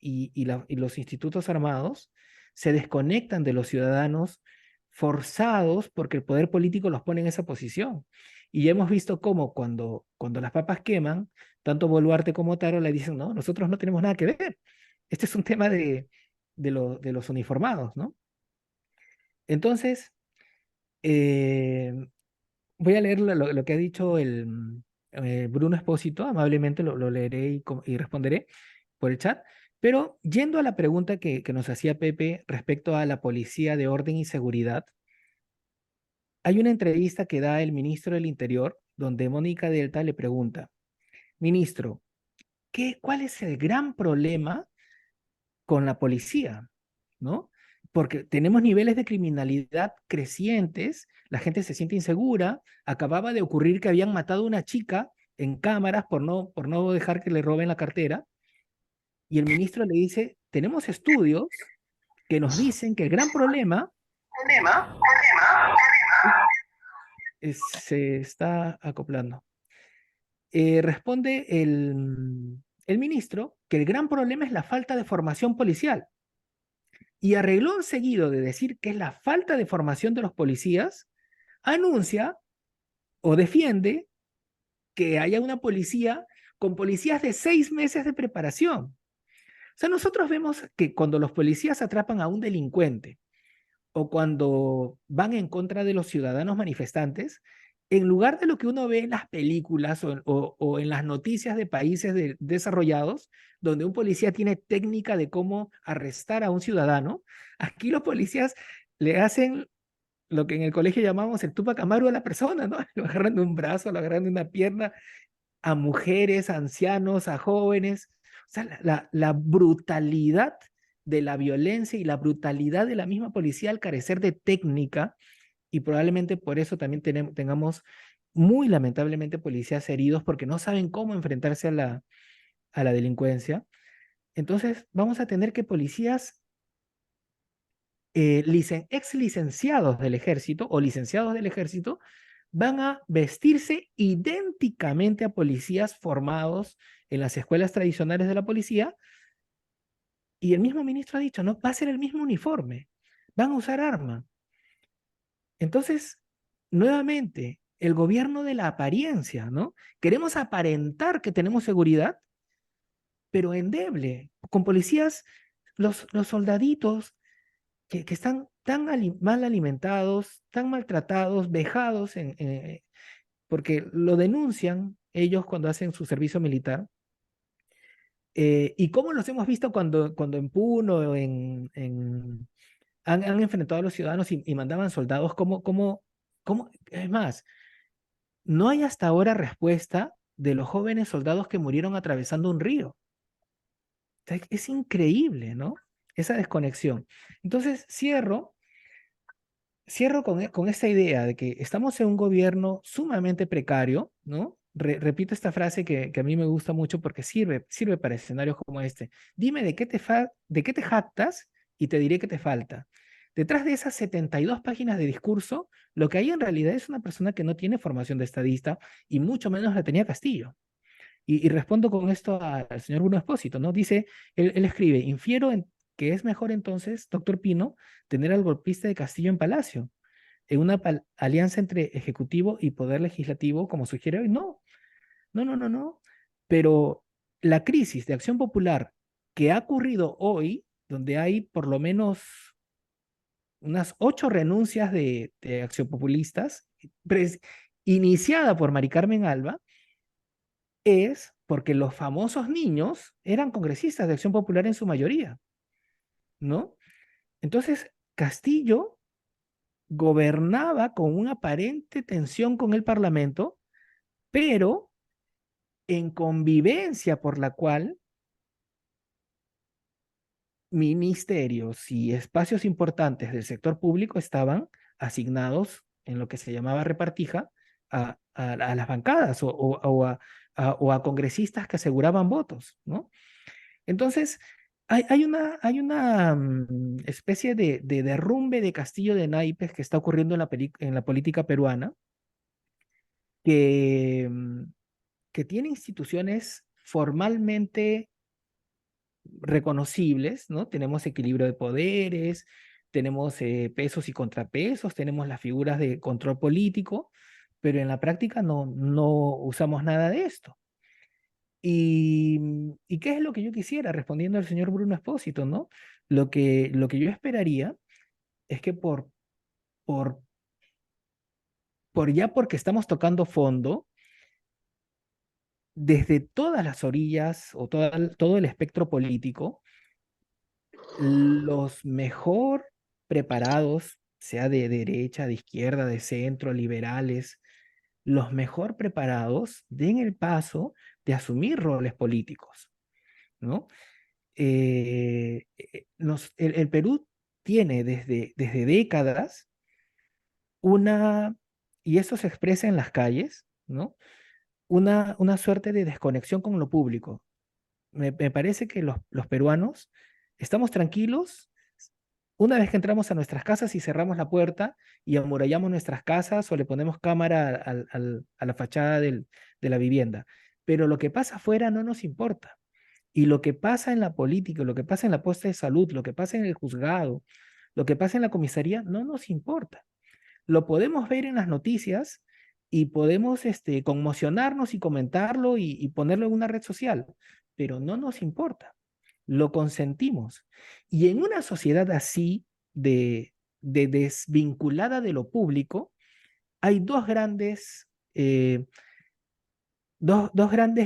y los institutos armados se desconectan de los ciudadanos forzados porque el poder político los pone en esa posición. Y ya hemos visto cómo cuando las papas queman, tanto Boluarte como Taro le dicen, no, nosotros no tenemos nada que ver. Este es un tema de los uniformados, ¿no? Entonces, eh, voy a leer lo que ha dicho Bruno Espósito, amablemente lo leeré y responderé por el chat, pero yendo a la pregunta que nos hacía Pepe respecto a la policía de orden y seguridad, hay una entrevista que da el ministro del Interior donde Mónica Delta le pregunta, ministro, ¿cuál es el gran problema con la policía? ¿No? Porque tenemos niveles de criminalidad crecientes, la gente se siente insegura, acababa de ocurrir que habían matado a una chica en cámaras por no dejar que le roben la cartera, y el ministro le dice, tenemos estudios que nos dicen que el gran problema se está acoplando. Responde el ministro que el gran problema es la falta de formación policial. Y a renglón seguido de decir que es la falta de formación de los policías, anuncia o defiende que haya una policía con policías de 6 meses de preparación. O sea, nosotros vemos que cuando los policías atrapan a un delincuente o cuando van en contra de los ciudadanos manifestantes, en lugar de lo que uno ve en las películas o en las noticias de países desarrollados, donde un policía tiene técnica de cómo arrestar a un ciudadano, aquí los policías le hacen lo que en el colegio llamamos el Tupac Amaru a la persona, ¿no? Lo agarran de un brazo, lo agarran de una pierna, a mujeres, a ancianos, a jóvenes. O sea, la brutalidad de la violencia y la brutalidad de la misma policía al carecer de técnica, y probablemente por eso también tengamos muy lamentablemente policías heridos porque no saben cómo enfrentarse a la delincuencia. Entonces vamos a tener que policías ex licenciados del ejército o licenciados del ejército van a vestirse idénticamente a policías formados en las escuelas tradicionales de la policía, y el mismo ministro ha dicho, no, va a ser el mismo uniforme, van a usar arma. Entonces, nuevamente, el gobierno de la apariencia, ¿no? Queremos aparentar que tenemos seguridad, pero endeble, con policías, los soldaditos que están tan mal alimentados, tan maltratados, vejados, porque lo denuncian ellos cuando hacen su servicio militar. Y cómo los hemos visto cuando en Puno han enfrentado a los ciudadanos y mandaban soldados, es más, no hay hasta ahora respuesta de los jóvenes soldados que murieron atravesando un río. O sea, es increíble, ¿no? Esa desconexión. Entonces, cierro con esta idea de que estamos en un gobierno sumamente precario, ¿no? Repito esta frase que a mí me gusta mucho porque sirve para escenarios como este. Dime de qué te jactas y te diré qué te falta. Detrás de esas 72 páginas de discurso, lo que hay en realidad es una persona que no tiene formación de estadista y mucho menos la tenía Castillo. Y respondo con esto al señor Bruno Espósito, ¿no? Dice, él escribe, infiero que es mejor entonces, doctor Pino, tener al golpista de Castillo en Palacio, en una alianza entre Ejecutivo y Poder Legislativo, como sugiere hoy. No, no, no, no, no. Pero la crisis de Acción Popular que ha ocurrido hoy, donde hay por lo menos unas 8 renuncias de Acción Populistas, iniciada por Mari Carmen Alba, es porque los famosos niños eran congresistas de Acción Popular en su mayoría, ¿no? Entonces, Castillo gobernaba con una aparente tensión con el Parlamento, pero en convivencia por la cual ministerios y espacios importantes del sector público estaban asignados en lo que se llamaba repartija a las bancadas o a congresistas que aseguraban votos, ¿no? Entonces, hay una especie de derrumbe de castillo de naipes que está ocurriendo en la política peruana, que, que tiene instituciones formalmente reconocibles, ¿no? Tenemos equilibrio de poderes, tenemos pesos y contrapesos, tenemos las figuras de control político, pero en la práctica no usamos nada de esto. ¿Y qué es lo que yo quisiera? Respondiendo al señor Bruno Espósito, ¿no? Lo que yo esperaría es que por, porque estamos tocando fondo, desde todas las orillas o todo el espectro político, los mejor preparados, sea de derecha, de izquierda, de centro, liberales, los mejor preparados den el paso de asumir roles políticos, ¿no? El Perú tiene desde décadas y eso se expresa en las calles, ¿no? Una suerte de desconexión con lo público. Me parece que los peruanos estamos tranquilos una vez que entramos a nuestras casas y cerramos la puerta y amurallamos nuestras casas o le ponemos cámara a la fachada de la vivienda. Pero lo que pasa afuera no nos importa. Y lo que pasa en la política, lo que pasa en la posta de salud, lo que pasa en el juzgado, lo que pasa en la comisaría, no nos importa. Lo podemos ver en las noticias y podemos conmocionarnos y comentarlo y ponerlo en una red social, pero no nos importa. lo consentimos. Y en una sociedad así, de desvinculada de lo público, hay dos grandes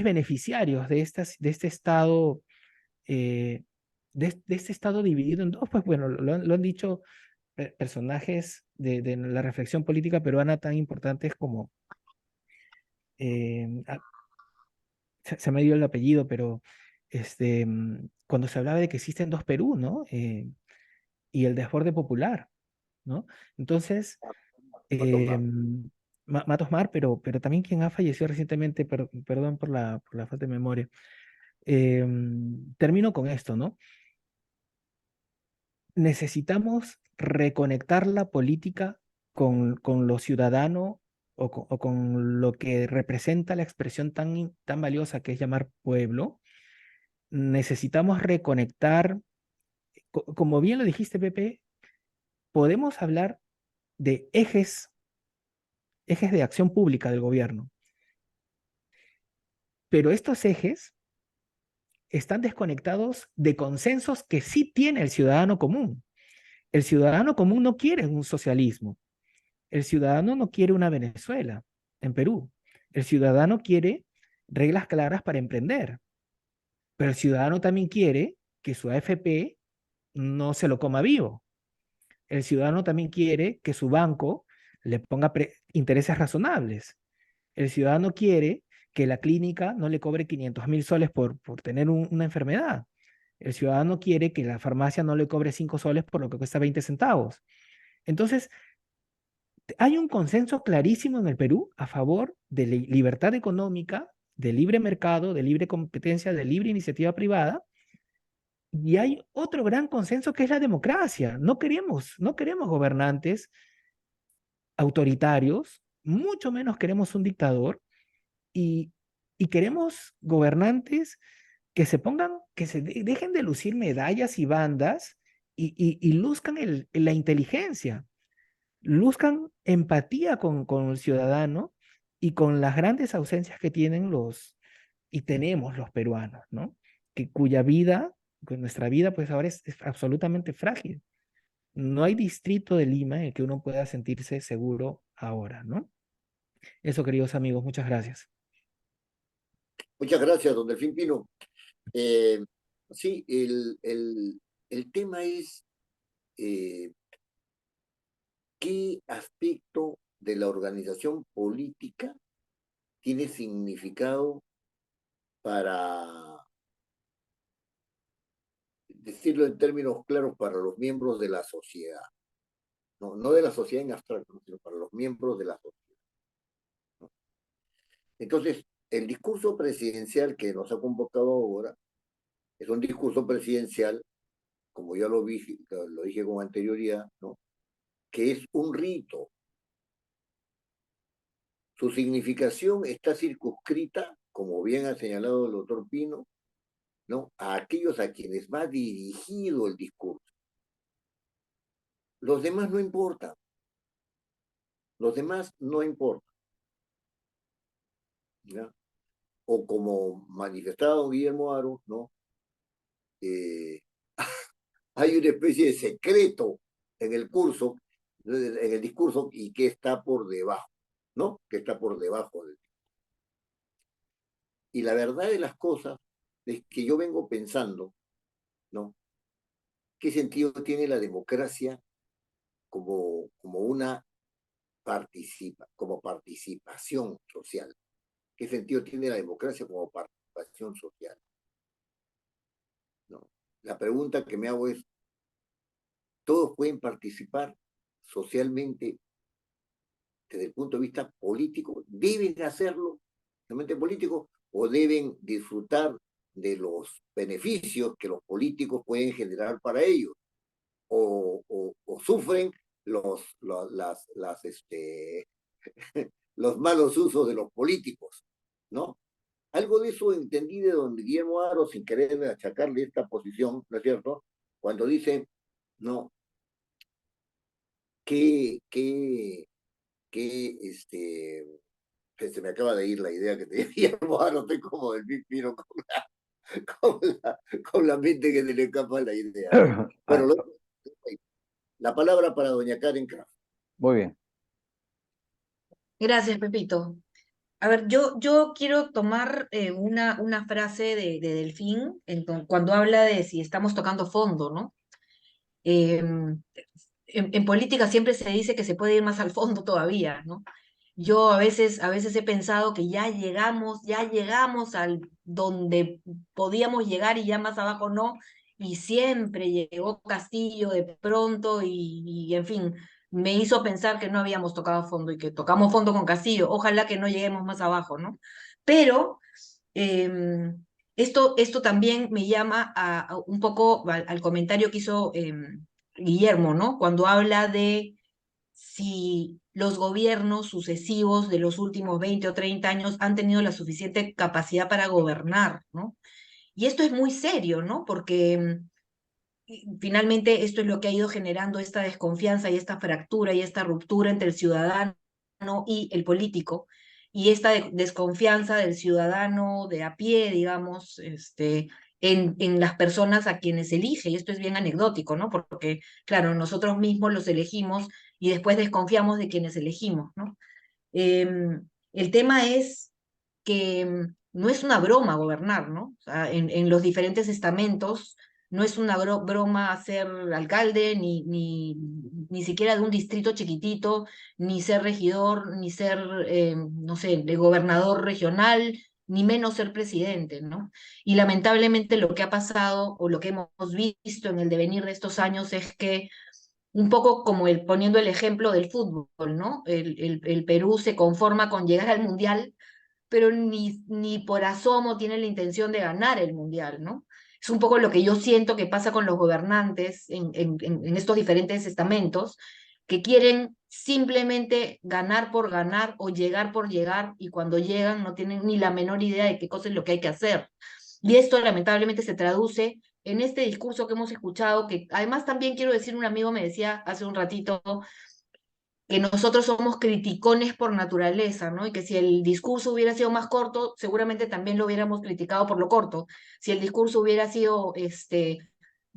beneficiarios de este estado, de este estado dividido en dos. Pues bueno, lo han dicho personajes de la reflexión política peruana tan importantes como, se me dio el apellido, pero cuando se hablaba de que existen dos Perú, ¿no? Y el desborde popular, ¿no? Entonces, Matos Mar. Matos Mar, pero también quien ha fallecido recientemente, perdón por la falta de memoria. Termino con esto, ¿no? Necesitamos reconectar la política con lo ciudadano o con lo que representa la expresión tan valiosa que es llamar pueblo. Necesitamos reconectar, como bien lo dijiste, Pepe, podemos hablar de ejes de acción pública del gobierno, pero estos ejes están desconectados de consensos que sí tiene el ciudadano común. El ciudadano común no quiere un socialismo. El ciudadano no quiere una Venezuela en Perú. El ciudadano quiere reglas claras para emprender. Pero el ciudadano también quiere que su AFP no se lo coma vivo. El ciudadano también quiere que su banco le ponga intereses razonables. El ciudadano quiere que la clínica no le cobre 500.000 soles por tener una enfermedad. El ciudadano quiere que la farmacia no le cobre 5 soles por lo que cuesta 20 centavos. Entonces, hay un consenso clarísimo en el Perú a favor de la libertad económica, de libre mercado, de libre competencia, de libre iniciativa privada. Y hay otro gran consenso que es la democracia. No queremos gobernantes autoritarios, mucho menos queremos un dictador, y, y queremos gobernantes que dejen de lucir medallas y bandas y luzcan la inteligencia, luzcan empatía con el ciudadano y con las grandes ausencias que tenemos los peruanos, ¿no? Cuya vida, nuestra vida, pues ahora es absolutamente frágil. No hay distrito de Lima en el que uno pueda sentirse seguro ahora, ¿no? Eso, queridos amigos, muchas gracias. Muchas gracias, don Delfín Pino. Eh, sí, el tema es qué aspecto de la organización política tiene significado para decirlo en términos claros para los miembros de la sociedad. No de la sociedad en abstracto, sino para los miembros de la sociedad, ¿no? Entonces, el discurso presidencial que nos ha convocado ahora es un discurso presidencial, como ya lo dije con anterioridad, ¿no? Que es un rito. Su significación está circunscrita, como bien ha señalado el doctor Pino, ¿no? A aquellos a quienes va dirigido el discurso. Los demás no importan. Los demás no importan, ¿ya? O como manifestado Guillermo Aro, ¿no? Hay una especie de secreto en el curso, en el discurso, y que está por debajo, ¿no? Que está por debajo del... Y la verdad de las cosas es que yo vengo pensando, ¿no? ¿Qué sentido tiene la democracia como una como participación social? ¿Qué sentido tiene la democracia como participación social? ¿No? La pregunta que me hago es, ¿todos pueden participar socialmente desde el punto de vista político? ¿Deben hacerlo realmente político o deben disfrutar de los beneficios que los políticos pueden generar para ellos? ¿O sufren los malos usos de los políticos, ¿no? Algo de eso entendí de don Guillermo Aro, sin querer achacarle esta posición, ¿no es cierto? Cuando dice, no, que se me acaba de ir la idea que tenía Guillermo Aro, estoy como del Big Pino. con la mente que se le escapa la idea. Ah, Bueno, la palabra para doña Karen Kraft. muy bien. Gracias, Pepito. A ver, yo quiero tomar una frase de Delfín cuando habla de si estamos tocando fondo, ¿no? En política siempre se dice que se puede ir más al fondo todavía, ¿no? Yo a veces he pensado que ya llegamos al donde podíamos llegar y ya más abajo no, y siempre llegó Castillo de pronto y en fin, me hizo pensar que no habíamos tocado fondo y que tocamos fondo con Castillo. Ojalá que no lleguemos más abajo, ¿no? Pero esto también me llama a un poco al comentario que hizo Guillermo, ¿no? Cuando habla de si los gobiernos sucesivos de los últimos 20 o 30 años han tenido la suficiente capacidad para gobernar, ¿no? Y esto es muy serio, ¿no? Porque finalmente esto es lo que ha ido generando esta desconfianza y esta fractura y esta ruptura entre el ciudadano y el político, y esta desconfianza del ciudadano de a pie, digamos, en las personas a quienes elige, y esto es bien anecdótico, ¿no? Porque, claro, nosotros mismos los elegimos y después desconfiamos de quienes elegimos, ¿no? El tema es que no es una broma gobernar, ¿no? O sea, en los diferentes estamentos no es una broma ser alcalde, ni siquiera de un distrito chiquitito, ni ser regidor, ni ser, no sé, de gobernador regional, ni menos ser presidente, ¿no? Y lamentablemente lo que ha pasado o lo que hemos visto en el devenir de estos años es que un poco como poniendo el ejemplo del fútbol, ¿no? El Perú se conforma con llegar al Mundial, pero ni por asomo tiene la intención de ganar el Mundial, ¿no? Es un poco lo que yo siento que pasa con los gobernantes en estos diferentes estamentos, que quieren simplemente ganar por ganar o llegar por llegar, y cuando llegan no tienen ni la menor idea de qué cosa es lo que hay que hacer. Y esto lamentablemente se traduce en este discurso que hemos escuchado, que además también quiero decir, un amigo me decía hace un ratito que nosotros somos criticones por naturaleza, ¿no? Y que si el discurso hubiera sido más corto, seguramente también lo hubiéramos criticado por lo corto. Si el discurso hubiera sido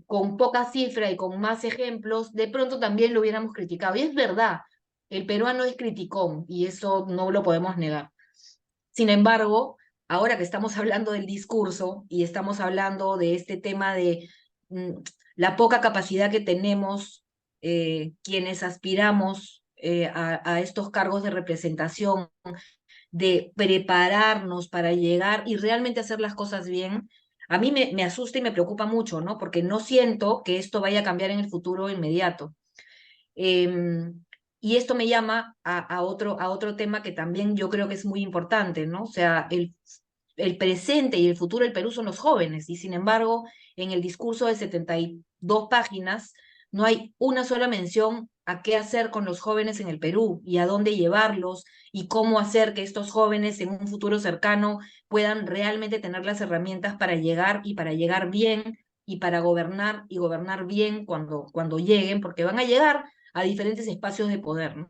con poca cifra y con más ejemplos, de pronto también lo hubiéramos criticado. Y es verdad, el peruano es criticón y eso no lo podemos negar. Sin embargo, ahora que estamos hablando del discurso y estamos hablando de este tema de mm, la poca capacidad que tenemos quienes aspiramos a estos cargos de representación, de prepararnos para llegar y realmente hacer las cosas bien, a mí me asusta y me preocupa mucho, ¿no? Porque no siento que esto vaya a cambiar en el futuro inmediato. Y esto me llama a otro tema que también yo creo que es muy importante, ¿no? O sea, el presente y el futuro del Perú son los jóvenes, y sin embargo, en el discurso de 72 páginas no hay una sola mención a qué hacer con los jóvenes en el Perú y a dónde llevarlos y cómo hacer que estos jóvenes en un futuro cercano puedan realmente tener las herramientas para llegar y para llegar bien y para gobernar y gobernar bien cuando lleguen, porque van a llegar a diferentes espacios de poder, ¿no?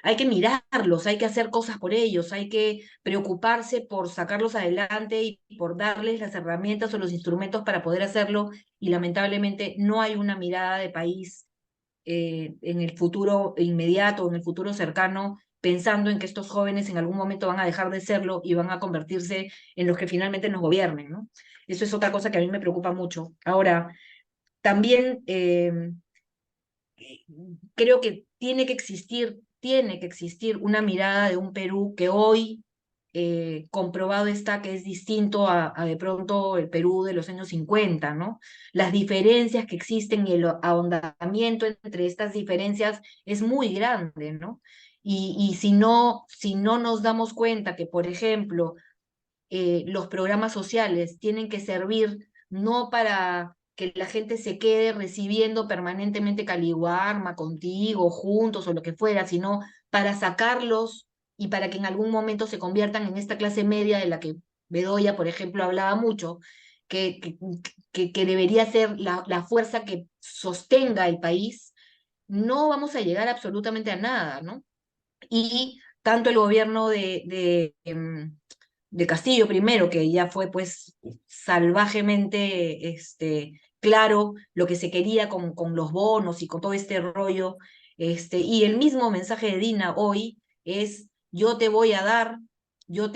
Hay que mirarlos, hay que hacer cosas por ellos, hay que preocuparse por sacarlos adelante y por darles las herramientas o los instrumentos para poder hacerlo, y lamentablemente no hay una mirada de país en el futuro inmediato, en el futuro cercano, pensando en que estos jóvenes en algún momento van a dejar de serlo y van a convertirse en los que finalmente nos gobiernen, ¿no? Eso es otra cosa que a mí me preocupa mucho. Ahora, también creo que tiene que existir una mirada de un Perú que hoy comprobado está que es distinto a de pronto el Perú de los años 50, ¿no? Las diferencias que existen y el ahondamiento entre estas diferencias es muy grande, ¿no? Y si no nos damos cuenta que, por ejemplo, los programas sociales tienen que servir no para que la gente se quede recibiendo permanentemente caliguarma contigo, juntos o lo que fuera, sino para sacarlos y para que en algún momento se conviertan en esta clase media de la que Bedoya, por ejemplo, hablaba mucho, que, que, que debería ser la fuerza que sostenga el país. No vamos a llegar absolutamente a nada, ¿no? Y tanto el gobierno de Castillo primero, que ya fue pues salvajemente claro lo que se quería con los bonos y con todo este rollo. Y el mismo mensaje de Dina hoy es: yo te voy a dar, yo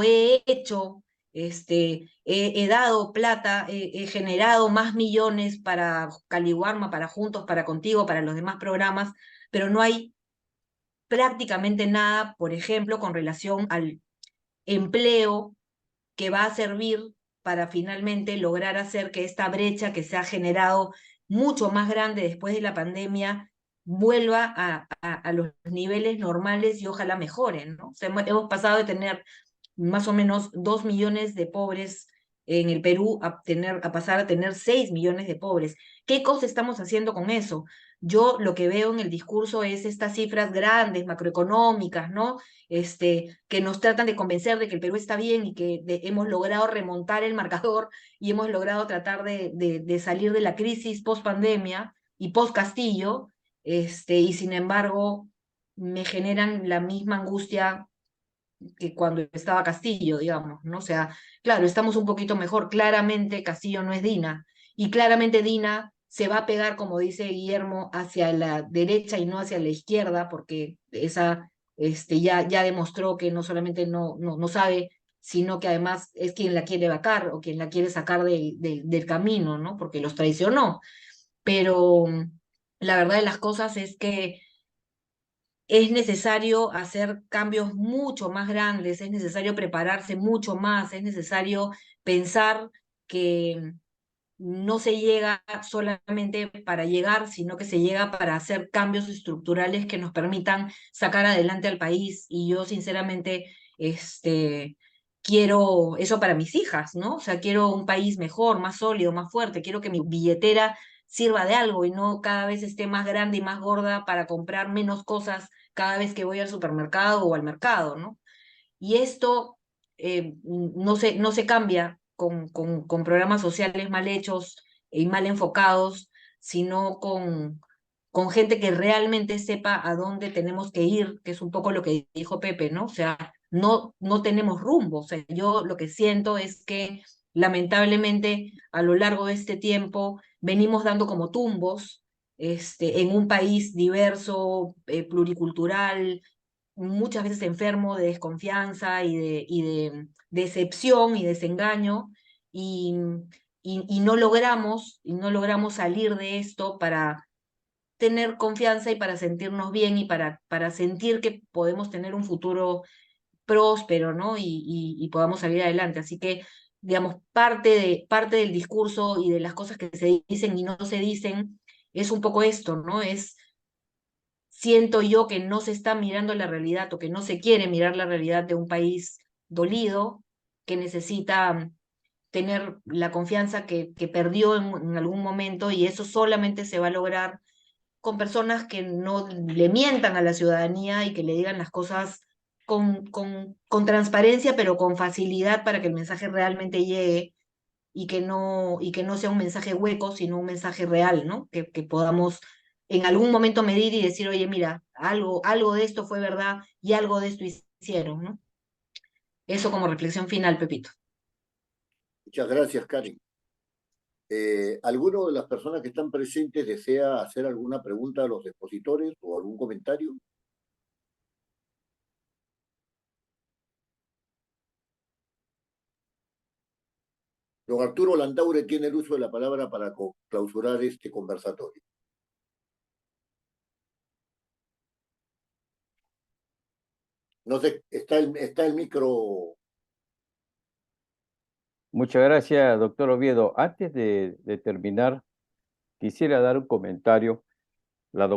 he hecho, he dado plata, he generado más millones para Caliwarma, para Juntos, para Contigo, para los demás programas, pero no hay prácticamente nada, por ejemplo, con relación al empleo que va a servir para finalmente lograr hacer que esta brecha que se ha generado mucho más grande después de la pandemia vuelva a los niveles normales y ojalá mejoren, ¿no? O sea, hemos pasado de tener más o menos 2 millones de pobres en el Perú a pasar a tener 6 millones de pobres. ¿Qué cosa estamos haciendo con eso? Yo lo que veo en el discurso es estas cifras grandes, macroeconómicas, ¿no? Que nos tratan de convencer de que el Perú está bien y que hemos logrado remontar el marcador y hemos logrado tratar de salir de la crisis post pandemia y post Castillo, y sin embargo me generan la misma angustia que cuando estaba Castillo, digamos, ¿no? O sea, claro, estamos un poquito mejor. Claramente Castillo no es Dina, y claramente Dina se va a pegar, como dice Guillermo, hacia la derecha y no hacia la izquierda, porque esa ya demostró que no solamente no sabe, sino que además es quien la quiere vacar o quien la quiere sacar del camino, ¿no? Porque los traicionó. Pero la verdad de las cosas es que es necesario hacer cambios mucho más grandes, es necesario prepararse mucho más, es necesario pensar que no se llega solamente para llegar, sino que se llega para hacer cambios estructurales que nos permitan sacar adelante al país. Y yo sinceramente quiero eso para mis hijas, ¿no? O sea, quiero un país mejor, más sólido, más fuerte, quiero que mi billetera sirva de algo y no cada vez esté más grande y más gorda para comprar menos cosas cada vez que voy al supermercado o al mercado, ¿no? Y esto no se cambia con programas sociales mal hechos y mal enfocados, sino con gente que realmente sepa a dónde tenemos que ir, que es un poco lo que dijo Pepe, ¿no? O sea, no tenemos rumbo. O sea, yo lo que siento es que lamentablemente a lo largo de este tiempo venimos dando como tumbos en un país diverso, pluricultural, muchas veces enfermo de desconfianza y de decepción y desengaño, y, y no logramos salir de esto para tener confianza y para sentirnos bien y para sentir que podemos tener un futuro próspero, ¿no? Y podamos salir adelante. Así que, digamos, parte del discurso y de las cosas que se dicen y no se dicen es un poco esto, ¿no? Siento yo que no se está mirando la realidad o que no se quiere mirar la realidad de un país dolido que necesita tener la confianza que perdió en algún momento, y eso solamente se va a lograr con personas que no le mientan a la ciudadanía y que le digan las cosas con transparencia, pero con facilidad para que el mensaje realmente llegue y que no sea un mensaje hueco, sino un mensaje real, ¿no? Que podamos en algún momento medir y decir: oye, mira, algo de esto fue verdad y algo de esto hicieron, ¿no? Eso como reflexión final, Pepito. Muchas gracias, Karen. ¿Alguno de las personas que están presentes desea hacer alguna pregunta a los expositores o algún comentario? Don Arturo Landaure tiene el uso de la palabra para clausurar este conversatorio. No sé, está el micro. Muchas gracias, doctor Oviedo. Antes de terminar, quisiera dar un comentario. La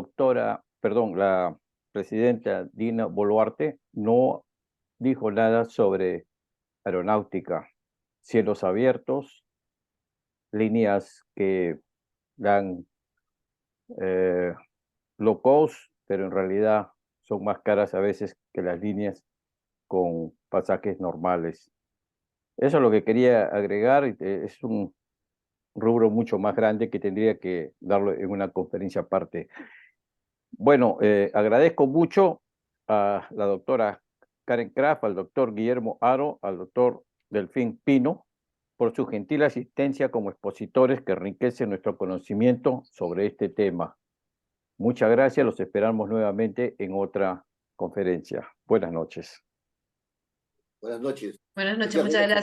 presidenta Dina Boluarte no dijo nada sobre aeronáutica, cielos abiertos, líneas que dan low cost, pero en realidad son más caras a veces que las líneas con pasajes normales. Eso es lo que quería agregar. Es un rubro mucho más grande que tendría que darlo en una conferencia aparte. Bueno, agradezco mucho a la doctora Karen Kraft, al doctor Guillermo Haro, al doctor Delfín Pino, por su gentil asistencia como expositores que enriquecen nuestro conocimiento sobre este tema. Muchas gracias, los esperamos nuevamente en otra conferencia. Buenas noches. Buenas noches. Buenas noches, Gracias, muchas Lorenzo. gracias.